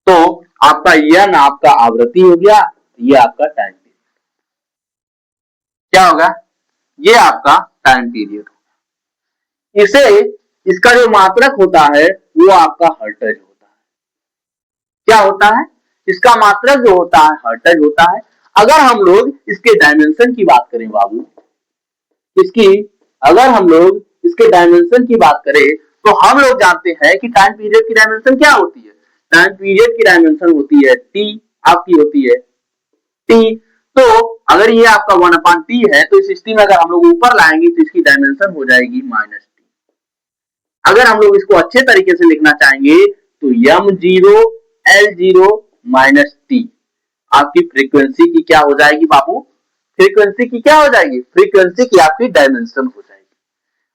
तो आपका यन आपका आवृत्ति हो गया, ये आपका टाइम पीरियड। क्या होगा? ये आपका टाइम पीरियड होगा। इसे, इसका जो मात्रक होता है वो आपका हर्ट्ज होता है। क्या होता है? इसका मात्रक जो होता है हर्ट्ज होता है। अगर हम लोग इसके डायमेंशन की बात करें बाबू, इसकी अगर हम लोग इसके डायमेंशन की बात करें तो हम लोग जानते हैं कि टाइम पीरियड की डायमेंशन क्या होती है? टाइम पीरियड की डायमेंशन होती है टी, आपकी होती है टी। तो अगर ये आपका 1/t है तो इस स्थिति में अगर हम लोग ऊपर लाएंगे तो इसकी डायमेंशन हो जाएगी -t। अगर हम लोग इसको अच्छे तरीके से लिखना चाहेंगे तो m0 L0 -t आपकी फ्रीक्वेंसी की क्या हो जाएगी बाबू? फ्रीक्वेंसी की क्या हो जाएगी? फ्रीक्वेंसी की आपकी डायमेंशन हो जाएगी।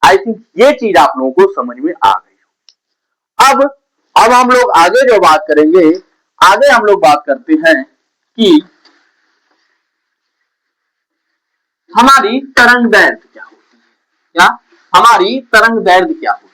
आई थिंक ये चीज आप लोगों को समझ में आ गई। अब हम लोग आगे जो बात करेंगे, आगे हम लोग बात करते हैं कि हमारी तरंग दैर्ध्य क्या होती है। क्या हमारी तरंग दैर्ध्य क्या होती है?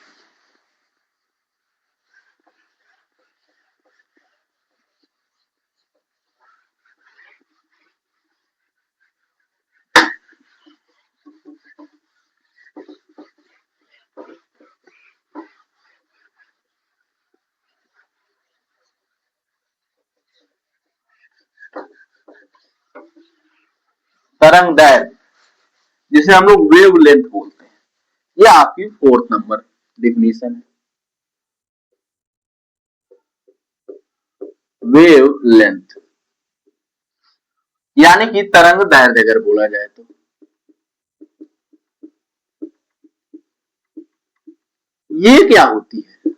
तरंग दैर्ध्य जिसे हम लोग वेव लेंथ बोलते हैं, यह आपकी 4th नंबर डिफिनीशन है। वेव लेंथ यानी कि तरंग दैर्ध्य अगर बोला जाए तो ये क्या होती है?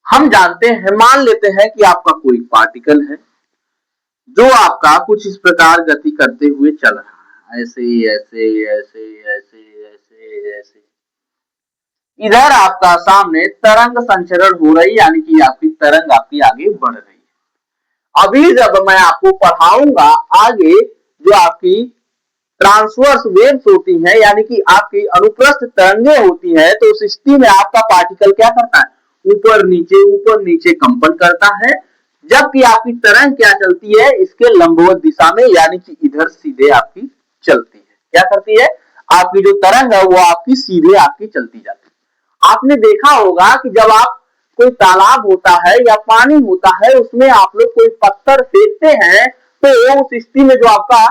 हम जानते हैं, मान लेते हैं कि आपका कोई पार्टिकल है जो आपका कुछ इस प्रकार गति करते हुए चल रहा है, ऐसे ऐसे ऐसे ऐसे ऐसे ऐसे। इधर आपका सामने तरंग संचरण हो रही, यानी कि आपकी तरंग आपकी आगे बढ़ रही है। अभी जब मैं आपको पढ़ाऊंगा आगे, जो आपकी ट्रांसवर्स वेव्स होती हैं, यानी कि आपकी अनुप्रस्थ तरंगे होती हैं, तो उस स्थिति में आपका पार्टिकल क्या करता है, ऊपर नीचे कंपन करता है। जबकि आपकी तरंग क्या चलती है, इसके लंबवत दिशा में, यानी कि इधर सीधे आपकी चलती है। क्या करती है, आपकी जो तरंग है वो आपकी सीधे आपकी चलती जाती है। आपने देखा होगा कि जब आप कोई तालाब होता है या पानी होता है, उसमें आप लोग कोई पत्थर फेंकते हैं, तो उस स्थिति में जो आपका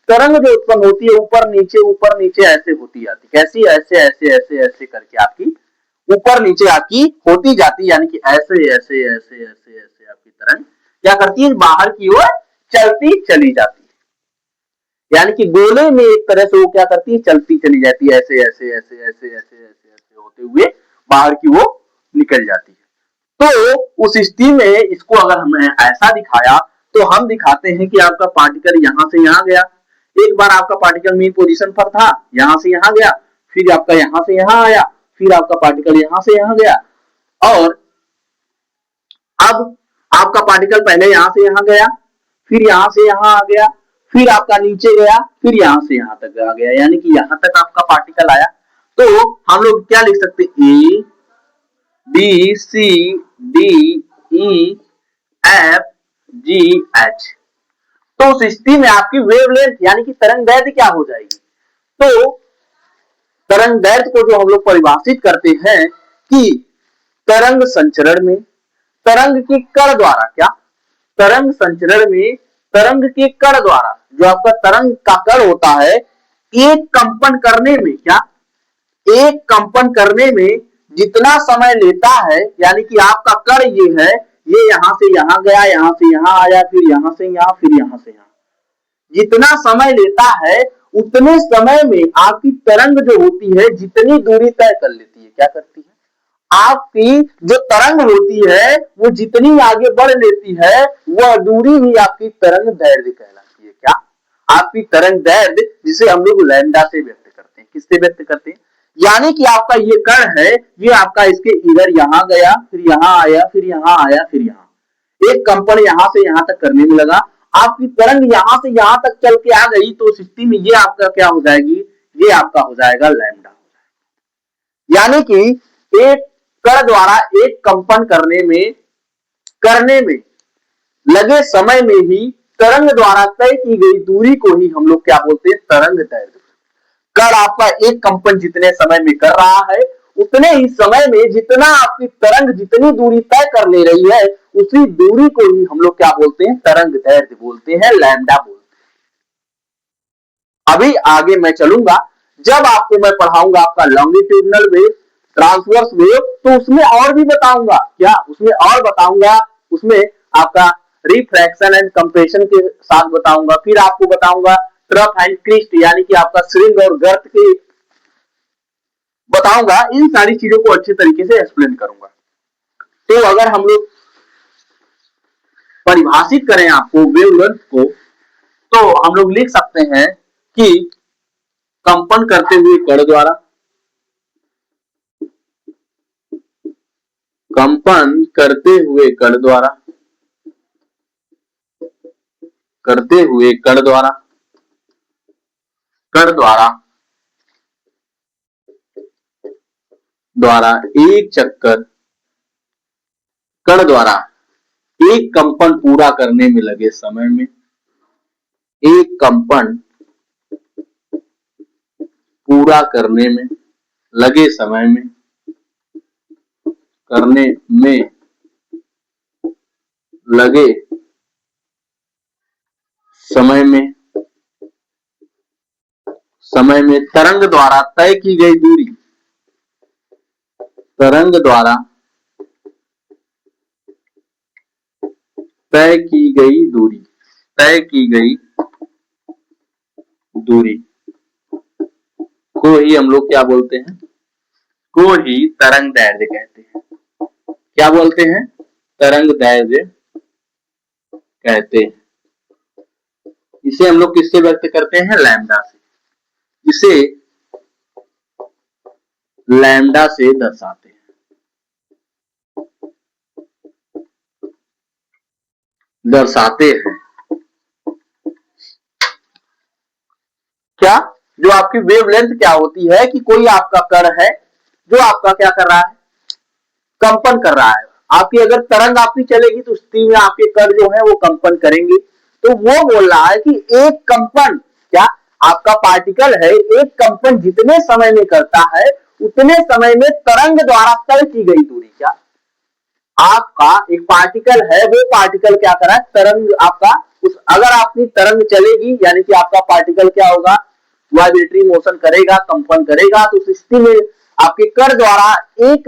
तरंग जो उत्पन्न होती है, ऊपर नीचे ऐसे होती जाती, कैसी, ऐसे ऐसे ऐसे ऐसे करके आपकी ऊपर नीचे आपकी होती जाती, यानी कि ऐसे ऐसे ऐसे ऐसे ऐसे आपकी तरंग क्या करती है, बाहर की ओर चलती चली जाती है। यानी कि गोले में एक तरह से वो क्या करती है, चलती चली जाती है, ऐसे ऐसे ऐसे ऐसे ऐसे ऐसे ऐसे होते हुए बाहर की वो निकल जाती है। तो उस स्थिति में इसको अगर हमें ऐसा दिखाया, तो हम दिखाते हैं कि आपका पार्टिकल यहां से यहां गया। एक बार आपका पार्टिकल मेन पोजीशन पर था, यहां से यहां गया, फिर आपका यहां से यहां आया, फिर आपका पार्टिकल यहां से यहां गया, और अब आपका पार्टिकल पहले यहां से यहां गया, फिर यहां से यहां आ गया, फिर आपका नीचे गया, फिर यहां से यहां तक आ गया, यानी कि यहां तक आपका पार्टिकल आया। तो हम लोग क्या लिख सकते, A B C D E F G H. तो उस स्थिति में आपकी वेवलेंथ यानी कि तरंग दैर्ध्य क्या हो जाएगी, तो तरंग दैर्ध्य को जो हम लोग परिभाषित करते हैं कि तरंग संचरण में तरंग के कण द्वारा, क्या, तरंग संचरण में तरंग के कण द्वारा जो आपका तरंग का कण होता है, एक कंपन करने में, क्या, एक कंपन करने में जितना समय लेता है, यानी कि आपका कण ये है, ये यहां से यहां गया, यहां से यहां आया, फिर यहां से यहां, फिर यहां से यहां, जितना समय लेता है उतने समय में आपकी तरंग जो होती है जितनी दूरी तय कर लेती है, क्या करती है, आपकी जो तरंग होती है वो जितनी आगे बढ़ लेती है, वह दूरी ही आपकी तरंग दैर्ध्य कहलाती है। क्या, आपकी तरंग दैर्ध्य, जिसे हम लोग लैम्डा से व्यक्त करते हैं, किससे व्यक्त करते हैं, यानी कि आपका ये कण है, ये आपका इसके इधर यहां गया, फिर यहां आया, फिर यहां आया, फिर यहां, एक कंपन यहां से यहां तक करने में लगा, आपकी तरंग यहां से यहां तक चल के आ गई, तो स्थिति में ये आपका क्या हो जाएगी, ये आपका हो जाएगा लैम्डा हो जाएगा। यानी कि एक कण द्वारा एक कंपन करने में लगे समय में ही तरंग द्वारा तय की गई दूरी को ही हम लोग क्या बोलते हैं, तरंग दैर्ध्य। कण आपका एक कंपन जितने समय में कर रहा है, उतने ही समय में जितना आपकी तरंग जितनी दूरी तय कर ले रही है, उसी दूरी को ही हम लोग क्या बोलते हैं, तरंग दैर्ध्य बोलते हैं, लैम्डा बोलते हैं। अभी आगे मैं चलूंगा, जब आपको मैं पढ़ाऊंगा आपका लॉन्गिट्यूडनल वेव, ट्रांसवर्स वेव, तो उसमें और भी बताऊंगा, क्या, उसमें और बताऊंगा, उसमें आपका रिफ्रैक्शन एंड कंप्रेशन के साथ बताऊंगा, फिर आपको बताऊंगा ट्रफ एंड क्रिस्ट, यानी कि आपका श्रृंग और गर्त के बताऊंगा। इन सारी चीजों को अच्छे तरीके से एक्सप्लेन करूंगा। तो अगर हम लोग परिभाषित करें आपको वेवलेंथ को, तो हम लोग लिख सकते हैं कि कंपन करते हुए कण द्वारा, कंपन करते हुए कण द्वारा, करते हुए कण द्वारा, कण द्वारा द्वारा एक चक्कर, कण द्वारा एक कंपन पूरा करने में लगे समय में, एक कंपन पूरा करने में लगे समय में, करने में लगे समय में, समय में तरंग द्वारा तय की गई दूरी, तरंग द्वारा तय की गई दूरी, तय की गई दूरी को ही हम लोग क्या बोलते हैं, को ही तरंग दैर्ध्य कहते हैं। क्या बोलते हैं, तरंग दैर्ध्य कहते हैं। इसे हम लोग किससे व्यक्त करते हैं? लैम्डा से। इसे लैम्डा से दर्शाते हैं, क्या? जो आपकी वेवलेंथ क्या होती है कि कोई आपका कण है जो आपका क्या कर रहा है? कंपन कर रहा है। आपकी अगर तरंग आपकी चलेगी तो स्थिति में आपके कण जो है वो कंपन करेंगे। तो वो बोल रहा है कि एक कंपन, क्या आपका पार्टिकल है, एक कंपन जितने समय में करता है उतने समय में तरंग द्वारा तय की गई दूरी, क्या आपका एक पार्टिकल है, वो पार्टिकल क्या कर रहा है? तरंग आपका उस, अगर आपकी तरंग चलेगी यानी कि आपका पार्टिकल क्या होगा? वाइब्रेटरी मोशन करेगा, कंपन करेगा। तो उस स्थिति में आपके कण द्वारा एक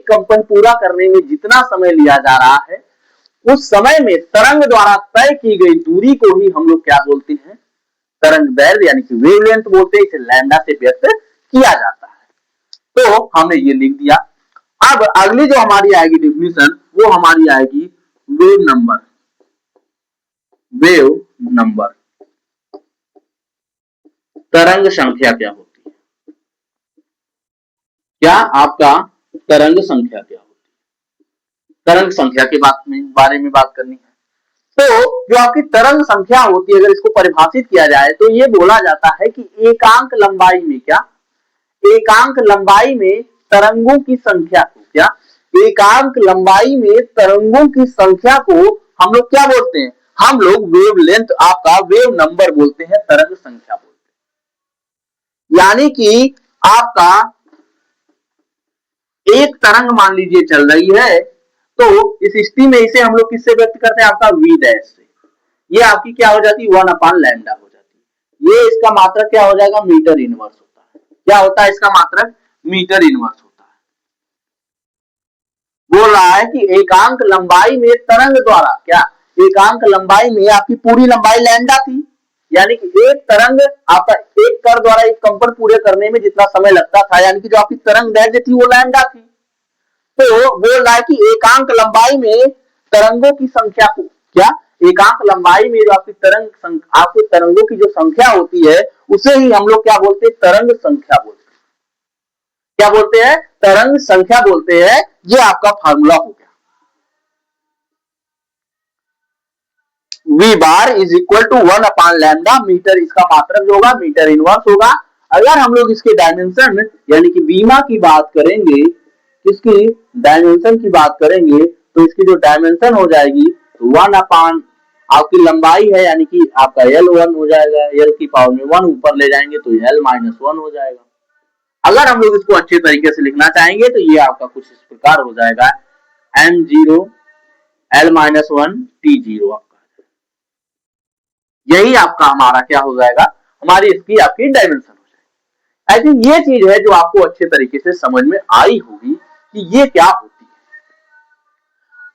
कंपन पूरा करने में जितना समय लिया जा रहा है उस समय में तरंग द्वारा तय की गई दूरी को ही हम लोग क्या बोलते हैं? तरंग दैर्ध्य यानी कि वेवलेंथ बोलते हैं। इसे लैम्डा से व्यक्त किया जाता है। तो हमने ये लिख दिया। अब अगली जो हमारी आएगी डिफिनीशन वो हमारी आएगी वेव नंबर। वेव नंबर, तरंग संख्या क्या होती है? क्या आपका तरंग संख्या क्या होती है? तरंग संख्या के बारे में बात करनी है। तो जो आपकी तरंग संख्या होती है, अगर इसको परिभाषित किया जाए तो ये बोला जाता है कि एकांक लंबाई में, क्या एकांक लंबाई में तरंगों की संख्या को, क्या एकांक लंबाई में तरंगों की संख्या को हम लोग क्या बोलते हैं? हम लोग वेव लेंथ, आपका वेव नंबर बोलते हैं, तरंग संख्या बोलते हैं। यानी कि आपका एक तरंग मान लीजिए चल रही है तो इस स्थिति में इसे हम लोग किससे व्यक्त करते हैं? आपका वी डैश से। ये आपकी क्या हो जाती है? 1/लैम्डा हो जाती है। ये इसका मात्रक क्या हो जाएगा? मीटर इनवर्स होता है। क्या होता है इसका मात्रक? मीटर इनवर्स होता है। बोल रहा है कि एकांक लंबाई में तरंग द्वारा, क्या एकांक लंबाई में आपकी पूरी लंबाई लैम्डा थी, यानी कि एक तरंग आपका एक कण द्वारा एक कंपन पूरे करने में जितना समय लगता था, यानी कि जो आपकी तरंग दैर्ध्य थी वो लैम्डा थी। तो बोल रहा है कि एकांक लंबाई में तरंगों की संख्या को, क्या एकांक लंबाई में जो आपकी आपकी तरंगों की जो संख्या होती है उसे ही हम लोग क्या बोलते हैं? तरंग संख्या बोलते हैं। क्या बोलते हैं? तरंग संख्या बोलते हैं। ये आपका फार्मूला हो गया। V bar is equal to 1/लैम्डा, मीटर इसका मात्रक जो होगा मीटर इनवर्स होगा। अगर हम लोग इसके डायमेंशन यानी कि बीमा की बात करेंगे, इसकी डायमेंशन की बात करेंगे तो इसकी जो डायमेंशन हो जाएगी 1/ आपकी लंबाई है यानी कि आपका L1 हो जाएगा, L की पावर में 1 ऊपर ले जाएंगे तो L-1 हो जाएगा। अगर हम लोग इसको अच्छे तरीके से लिखना चाहेंगे तो ये आपका कुछ इस प्रकार हो जाएगा, M0 L-1 T0 आपका। यही आपका हमारा क्या हो जाएगा? हमारी इसकी आपकी डायमेंशन हो जाएगी। आई थिंक ये चीज है जो आपको अच्छे तरीके से समझ में आई होगी कि ये क्या होती है।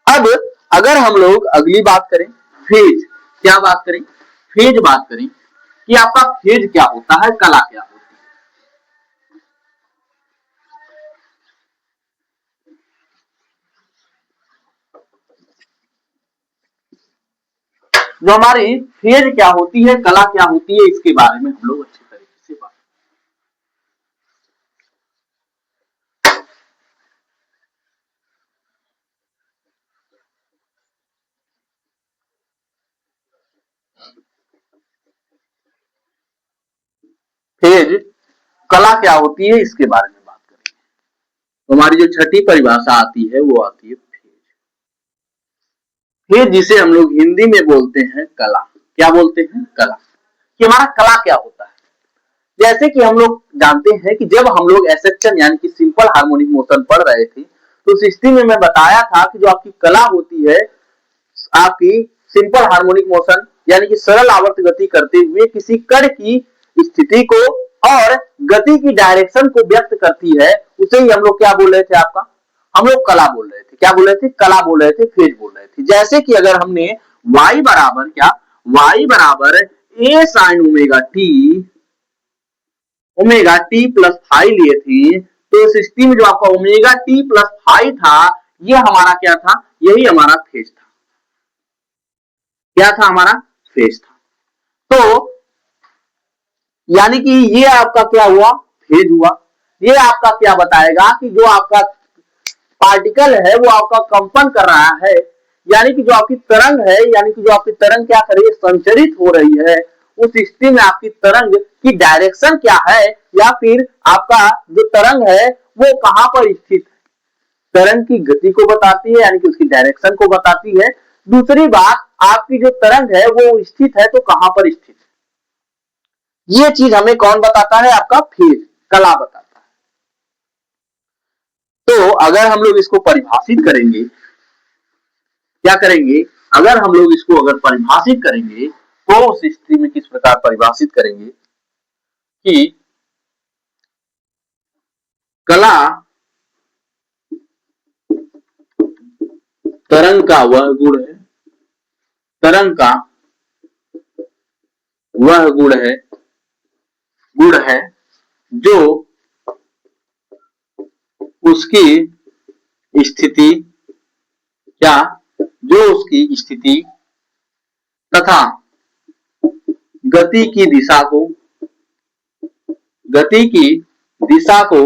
अब अगर हम लोग अगली बात करें, फेज, क्या बात करें? फेज बात करें कि आपका फेज क्या होता है, कला क्या होती है। जो हमारी फेज क्या होती है, कला क्या होती है, इसके बारे में हम लोग अच्छे तरीके से बात। फेज कला क्या होती है इसके बारे में बात करेंगे। तो हमारी जो छठी परिभाषा आती है वो आती है फेज। फेज जिसे हम लोग हिंदी में बोलते हैं कला। क्या बोलते हैं? कला। कि हमारा कला क्या होता है। जैसे कि हम लोग जानते हैं कि जब हम लोग एसेक्शन यानी कि सिंपल हार्मोनिक मोशन पढ़ रहे थे तो उस स्थिति में मैं बताया था कि जो आपकी कला होती है, आपकी सिंपल हार्मोनिक मोशन यानी कि सरल आवर्त गति करते हुए किसी कण की स्थिति को और गति की डायरेक्शन को व्यक्त करती है, उसे ही हम लोग क्या बोल रहे थे? आपका हम लोग कला बोल रहे थे। क्या बोल रहे थे? कला बोल रहे थे, फेज बोल रहे थे। जैसे कि अगर हमने y बराबर क्या, y बराबर a sin omega T plus five लिए थे तो इस स्थिति में जो आपका ओमेगा टी प्लस फाइव था ये हमारा क्या था? यही हमारा फेज था। क्या था? हमारा फेज था। तो यानी कि ये आपका क्या हुआ, फेज हुआ। ये आपका क्या बताएगा कि जो आपका पार्टिकल है वो आपका कंपन कर रहा है, यानी कि जो आपकी तरंग है, यानी कि जो आपकी तरंग क्या कर रही है, संचरित हो रही है। उस स्थिति में आपकी तरंग की डायरेक्शन क्या है, या फिर आपका जो तरंग है वो कहां पर स्थित है, तरंग की गति को बताती है, यानी कि उसकी डायरेक्शन को बताती है। दूसरी बात, आपकी जो तरंग है वो स्थित है तो कहां पर स्थित है, ये चीज हमें कौन बताता है, आपका फेज, कला बताता है। तो अगर हम लोग इसको परिभाषित करेंगे, क्या करेंगे, अगर हम लोग इसको अगर परिभाषित करेंगे तो उस स्थिति में किस प्रकार परिभाषित करेंगे कि कला तरंग का वह गुण है, तरंग का वह गुण है जो उसकी स्थिति, क्या, जो उसकी स्थिति तथा गति की दिशा को, गति की दिशा को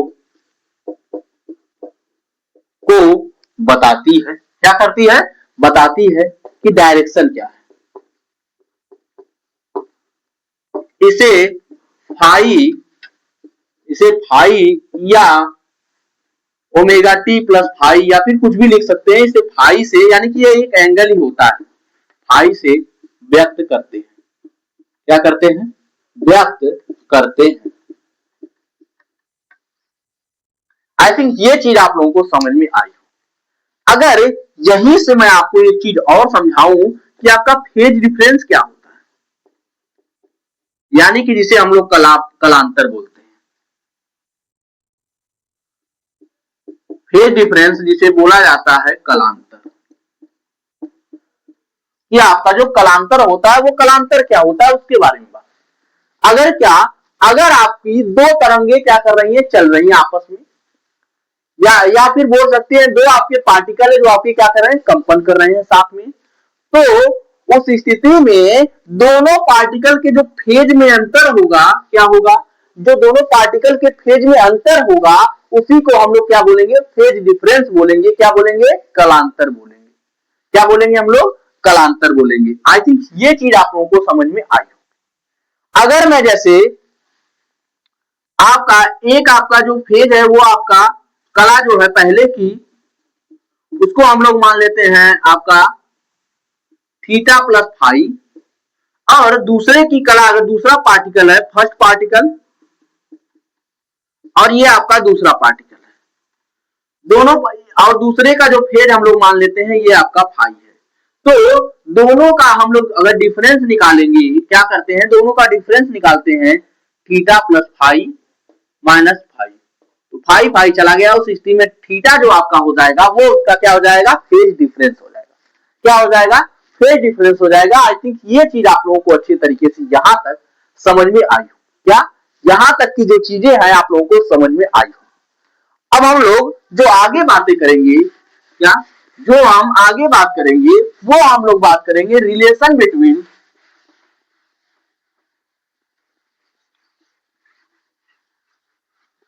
बताती है। क्या करती है, बताती है कि डायरेक्शन क्या है। इसे फाई, इसे फाई या ओमेगा टी प्लस फाई या फिर कुछ भी लिख सकते हैं। इसे फाई से, यानी कि ये एक एंगल ही होता है, फाई से व्यक्त करते हैं। क्या करते हैं, व्यक्त करते हैं। आई थिंक ये चीज आप लोगों को समझ में आई। अगर यहीं से मैं आपको एक चीज और समझाऊं कि आपका फेज डिफरेंस क्या होता है, यानी कि जिसे हम लोग कलांतर बोलते हैं। फेज डिफरेंस जिसे बोला जाता है कलांतर, कि आपका जो कलांतर होता है वो कलांतर क्या होता है उसके बारे में बात। अगर क्या, अगर आपकी दो तरंगे क्या कर रही है, चल रही है आपस में, या फिर बोल सकते हैं दो आपके पार्टिकल है जो आपके क्या कर रहे हैं, कंपन कर रहे हैं साथ में, तो उस स्थिति में दोनों पार्टिकल के जो फेज में अंतर होगा, क्या होगा, जो दोनों पार्टिकल के फेज में अंतर होगा उसी को हम लोग क्या बोलेंगे, फेज डिफरेंस बोलेंगे। क्या बोलेंगे, कलांतर बोलेंगे। क्या बोलेंगे हम लोग, कलांतर बोलेंगे। आई थिंक ये चीज आप लोगों को समझ में आई। अगर मैं जैसे आपका एक आपका जो फेज है वो आपका कला जो है पहले की, उसको हम लोग मान लेते हैं आपका थीटा प्लस फाई, और दूसरे की कला अगर दूसरा पार्टिकल है, फर्स्ट पार्टिकल, और ये आपका दूसरा पार्टिकल है, दोनों, और दूसरे का जो फेज हम लोग मान लेते हैं ये आपका फाई है। तो दोनों का हम लोग अगर डिफरेंस निकालेंगे, क्या करते हैं, दोनों का डिफरेंस निकालते हैं, theta plus phi minus phi. तो फाई फाई चला गया, उस स्थिति में थीटा जो आपका हो जाएगा वो उसका क्या हो जाएगा, फेज डिफरेंस हो जाएगा। क्या हो जाएगा, फेज डिफरेंस हो जाएगा। आई थिंक ये चीज आप लोगों को अच्छी तरीके से यहां तक समझ में आई हो। क्या, यहां तक की जो चीजें हैं आप लोगों को समझ में आई हो। अब हम लोग जो आगे बातें करेंगे, क्या, जो हम आगे बात करेंगे वो हम लोग बात करेंगे relation between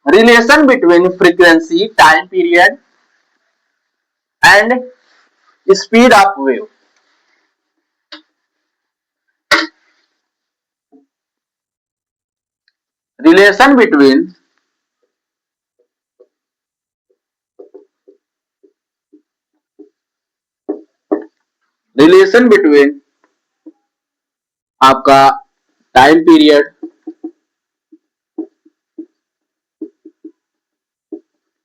frequency, time period and speed of wave. Relation between relation between आपका टाइम पीरियड,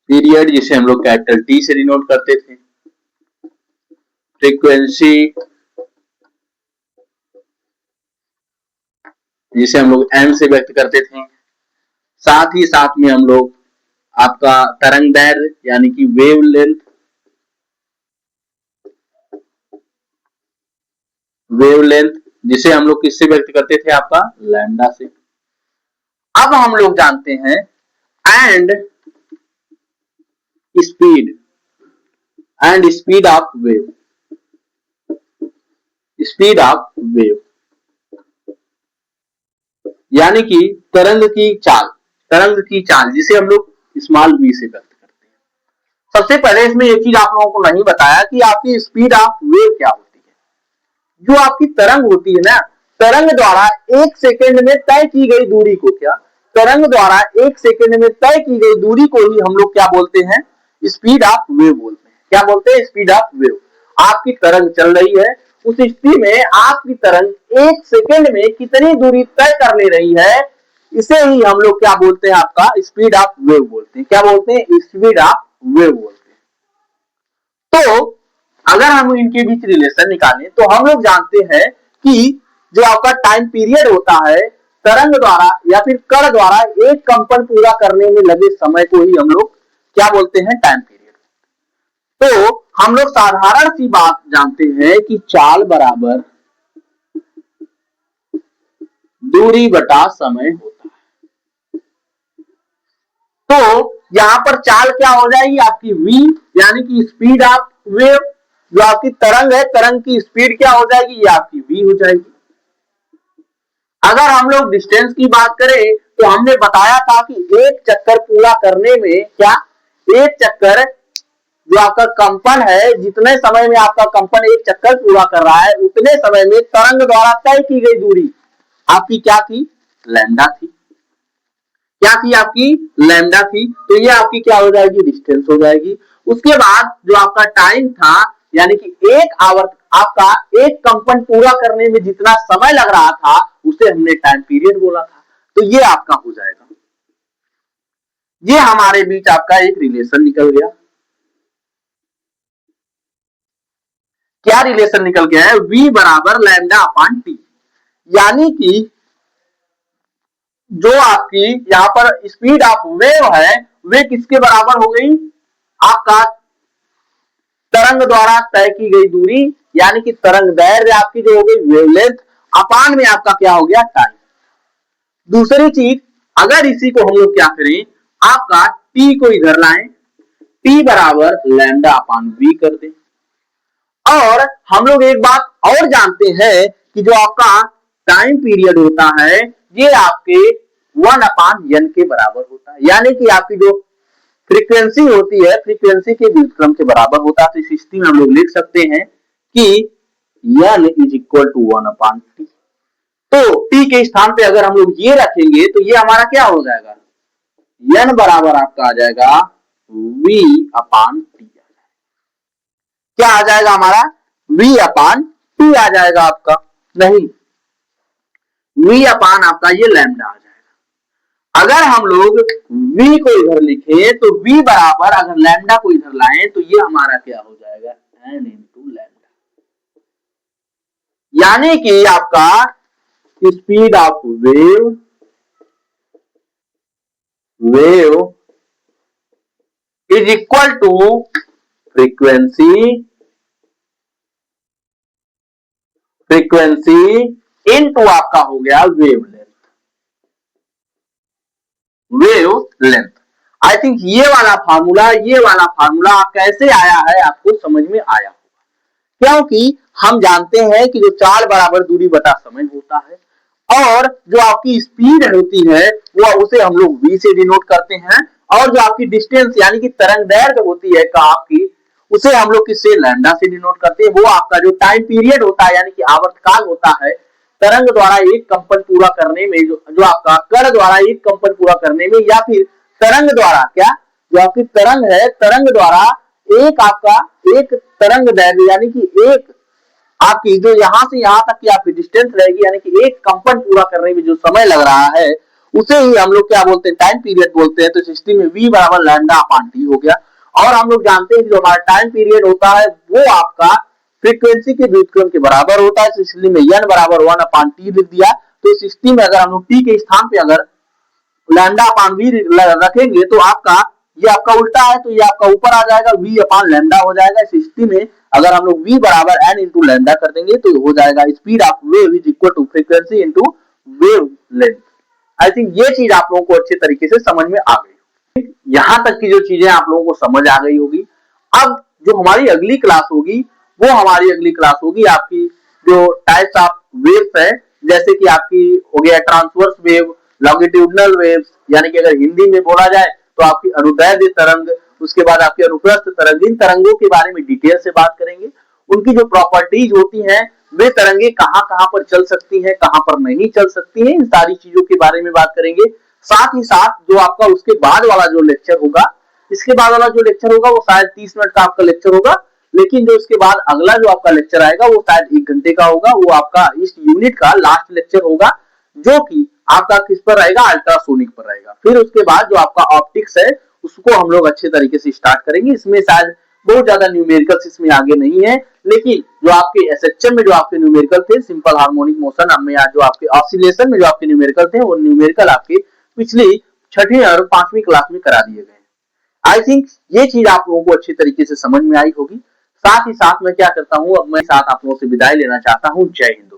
पीरियड जिसे हम लोग कैपिटल टी से डिनोट करते थे, फ्रीक्वेंसी जिसे हम लोग एम से व्यक्त करते थे, साथ ही साथ में हम लोग आपका तरंग दैर्ध्य यानी कि वेव लेंथ, वेव लेंथ जिसे हम लोग किससे व्यक्त करते थे, आपका लैम्डा से। अब हम लोग जानते हैं and speed, and speed of wave, speed of wave. यानी कि तरंग की चाल जिसे हम लोग स्मॉल v से व्यक्त करते हैं। सबसे पहले इसमें एक चीज आप लोगों को नहीं बताया कि आपकी स्पीड ऑफ वेव क्या होती है। जो आपकी तरंग होती है ना, तरंग द्वारा 1 सेकंड में तय की गई दूरी को तरंग द्वारा 1 सेकंड में तय की गई दूरी को ही हम लोग क्या बोलते हैं, स्पीड ऑफ वेव बोलते हैं। क्या बोलते हैं, स्पीड ऑफ वेव। आपकी तरंग चल रही है, उस स्थिति में आपकी तरंग 1 सेकंड में कितनी दूरी तय कर ले रही है, इसे ही हम लोग क्या बोलते हैं, आपका स्पीड ऑफ वेव बोलते हैं। क्या बोलते हैं, स्पीड ऑफ वेव बोलते हैं। तो अगर हम इनके बीच रिलेशन निकालें तो हम लोग जानते हैं कि जो आपका टाइम पीरियड होता है तरंग द्वारा या फिर कण द्वारा एक कंपन पूरा करने में लगे समय को ही हम लोग क्या बोलते हैं, टाइम पीरियड। तो हम लोग साधारण सी बात जानते हैं कि चाल बराबर दूरी बटा समय होता है। तो यहां पर चाल क्या हो जाएगी, आपकी v यानी कि स्पीड ऑफ वेव। जो आपकी तरंग है, तरंग की स्पीड क्या हो जाएगी, ये आपकी v हो जाएगी। अगर हम लोग डिस्टेंस की बात करें तो हमने बताया था कि एक चक्कर पूरा करने में एक चक्कर जो आपका कंपन है, जितने समय में आपका कंपन एक चक्कर पूरा कर रहा है उतने समय में तरंग द्वारा तय की गई दूरी आपकी क्या थी, लैम्डा थी। क्या थी, आपकी लैम्डा थी। तो ये आपकी क्या हो जाएगी, डिस्टेंस हो जाएगी। उसके बाद जो आपका टाइम था, यानी कि एक आवर्त आपका एक कंपन पूरा करने में जितना समय लग रहा था उसे हमने टाइम पीरियड बोला था। तो ये आपका हो जाएगा। ये हमारे बीच आपका एक रिलेशन निकल गया। क्या रिलेशन निकल गया है, v बराबर लैम्डा अपॉन टी। यानी कि जो आपकी यहां पर स्पीड ऑफ वेव है वे किसके बराबर हो गई, आपका तरंग द्वारा तय की गई दूरी, यानी कि तरंग दैर्घ्य आपकी जो हो गई वेवलेंथ, अपान में आपका क्या हो गया, टाइम। दूसरी चीज, अगर इसी को हम लोग क्या करें, आपका टी को इधर लाएं, टी बराबर लैम्डा अपान वी कर दें। और हम लोग एक बात और जानते हैं कि जो आपका टाइम पीरियड होता है ये आपके 1 अपान n के बराबर होता है। यानी कि आपकी जो फ्रीक्वेंसी होती है, फ्रीक्वेंसी के व्युत्क्रम के बराबर होता है। तो इस स्थिति में हम लोग लिख सकते हैं कि n is equal to 1 upon T. तो t के स्थान पे अगर हम लोग ये रखेंगे तो ये हमारा क्या हो जाएगा, n बराबर आपका आ जाएगा v अपान टी। क्या आ जाएगा हमारा, v अपान टी आ जाएगा आपका, नहीं v अपान आपका ये लैम्डा आ जाएगा। अगर हम लोग v को इधर लिखें तो v बराबर अगर लैम्डा को इधर लाएं तो ये हमारा क्या हो जाएगा, n इंटू लैम्डा। यानी कि आपका speed of wave is equal to frequency into आपका हो गया वेव लेंथ। आई थिंक ये वाला फार्मूला कैसे आया है आपको समझ में आया होगा, क्योंकि हम जानते हैं कि जो चाल बराबर दूरी बटा समय होता है और जो आपकी स्पीड होती है वो उसे हम लोग v से डिनोट करते हैं, और जो आपकी डिस्टेंस यानी कि तरंग दैर्घ्य होती है आपकी उसे हम लोग किससे, लैम्डा से डिनोट करते हैं। वो आपका जो टाइम पीरियड होता है यानी कि आवर्तकाल होता है तरंग द्वारा एक कंपन पूरा करने में, जो आपका कण द्वारा एक कंपन पूरा करने में, या फिर तरंग द्वारा जो आपकी तरंग है तरंग द्वारा एक तरंग दैर्घ्य यानी कि एक आपकी जो यहां से यहां तक की आपकी डिस्टेंस रहेगी, यानी कि एक कंपन पूरा करने में जो समय लग रहा है उसे ही हम लोग क्या बोलते हैं, टाइम पीरियड बोलते हैं। तो सिस्टम में v बराबर लैम्डा अपान टी हो गया। और हम लोग जानते हैं कि जो हमारा टाइम पीरियड होता है वो आपका फ्रीक्वेंसी के व्युत्क्रम के बराबर होता है। इसलिए में n बराबर 1 अपान टी लिख दिया। तो सिस्टम में अगर हम लोग t के स्थान पे अगर लैम्डा अपान v रखेंगे तो आपका ये आपका उल्टा है, तो ये आपका ऊपर आ जाएगा, v अपान लैम्डा हो जाएगा। इस स्थिति में अगर हम लोग v बराबर n इंटू लैम्डा कर देंगे तो हो जाएगा speed of wave is equal to frequency into wavelength. I think ये चीज आप लोगों को अच्छे तरीके से समझ में आ गई। यहां तक की जो चीजें आप लोगों को समझ आ गई होगी, अब जो हमारी अगली क्लास होगी वो हमारी अगली क्लास होगी आपकी जो टाइप्स ऑफ वेव्स है जैसे कि आपकी हो गया ट्रांसवर्स वेव, लॉन्गिट्यूडनल वेव्स, यानी कि अगर हिंदी में बोला जाए तो आपकी अनुदैर्ध्य तरंग, उसके बाद आपकी अनुप्रस्थ तरंग। इन तरंगों के बारे में डिटेल से बात करेंगे। उनकी जो प्रॉपर्टीज होती हैं, वे तरंगे कहां कहां पर चल सकती हैं, कहां पर नहीं चल सकती हैं, इन सारी चीजों के बारे में बात करेंगे। साथ ही साथ जो आपका उसके बाद वाला जो लेक्चर होगा, इसके बाद वाला जो लेक्चर होगा वो शायद 30 मिनट का आपका लेक्चर होगा, लेकिन जो उसके बाद अगला जो आपका लेक्चर आएगा वो शायद 1 घंटे का होगा। वो आपका इस यूनिट का लास्ट लेक्चर होगा, जो कि आपका किस पर रहेगा, अल्ट्रासोनिक पर रहेगा। फिर उसके बाद जो आपका ऑप्टिक्स है उसको हम लोग अच्छे तरीके से स्टार्ट करेंगे। इसमें शायद बहुत ज्यादा न्यूमेरिकल्स इसमें आगे नहीं है, लेकिन जो आपके एसएचएम में जो आपके न्यूमेरिकल थे, सिंपल हार्मोनिक मोशन में, जो आपके ऑसिलेशन में जो आपके न्यूमेरिकल थे, वो न्यूमेरिकल आपके पिछली छठी और 5वीं क्लास में करा दिए गए। आई थिंक ये चीज आप लोगों को अच्छी तरीके से समझ में आई होगी। साथ ही साथ मैं क्या करता हूँ, अब मैं साथ आप लोगों से विदाई लेना चाहता हूँ। जय हिंद।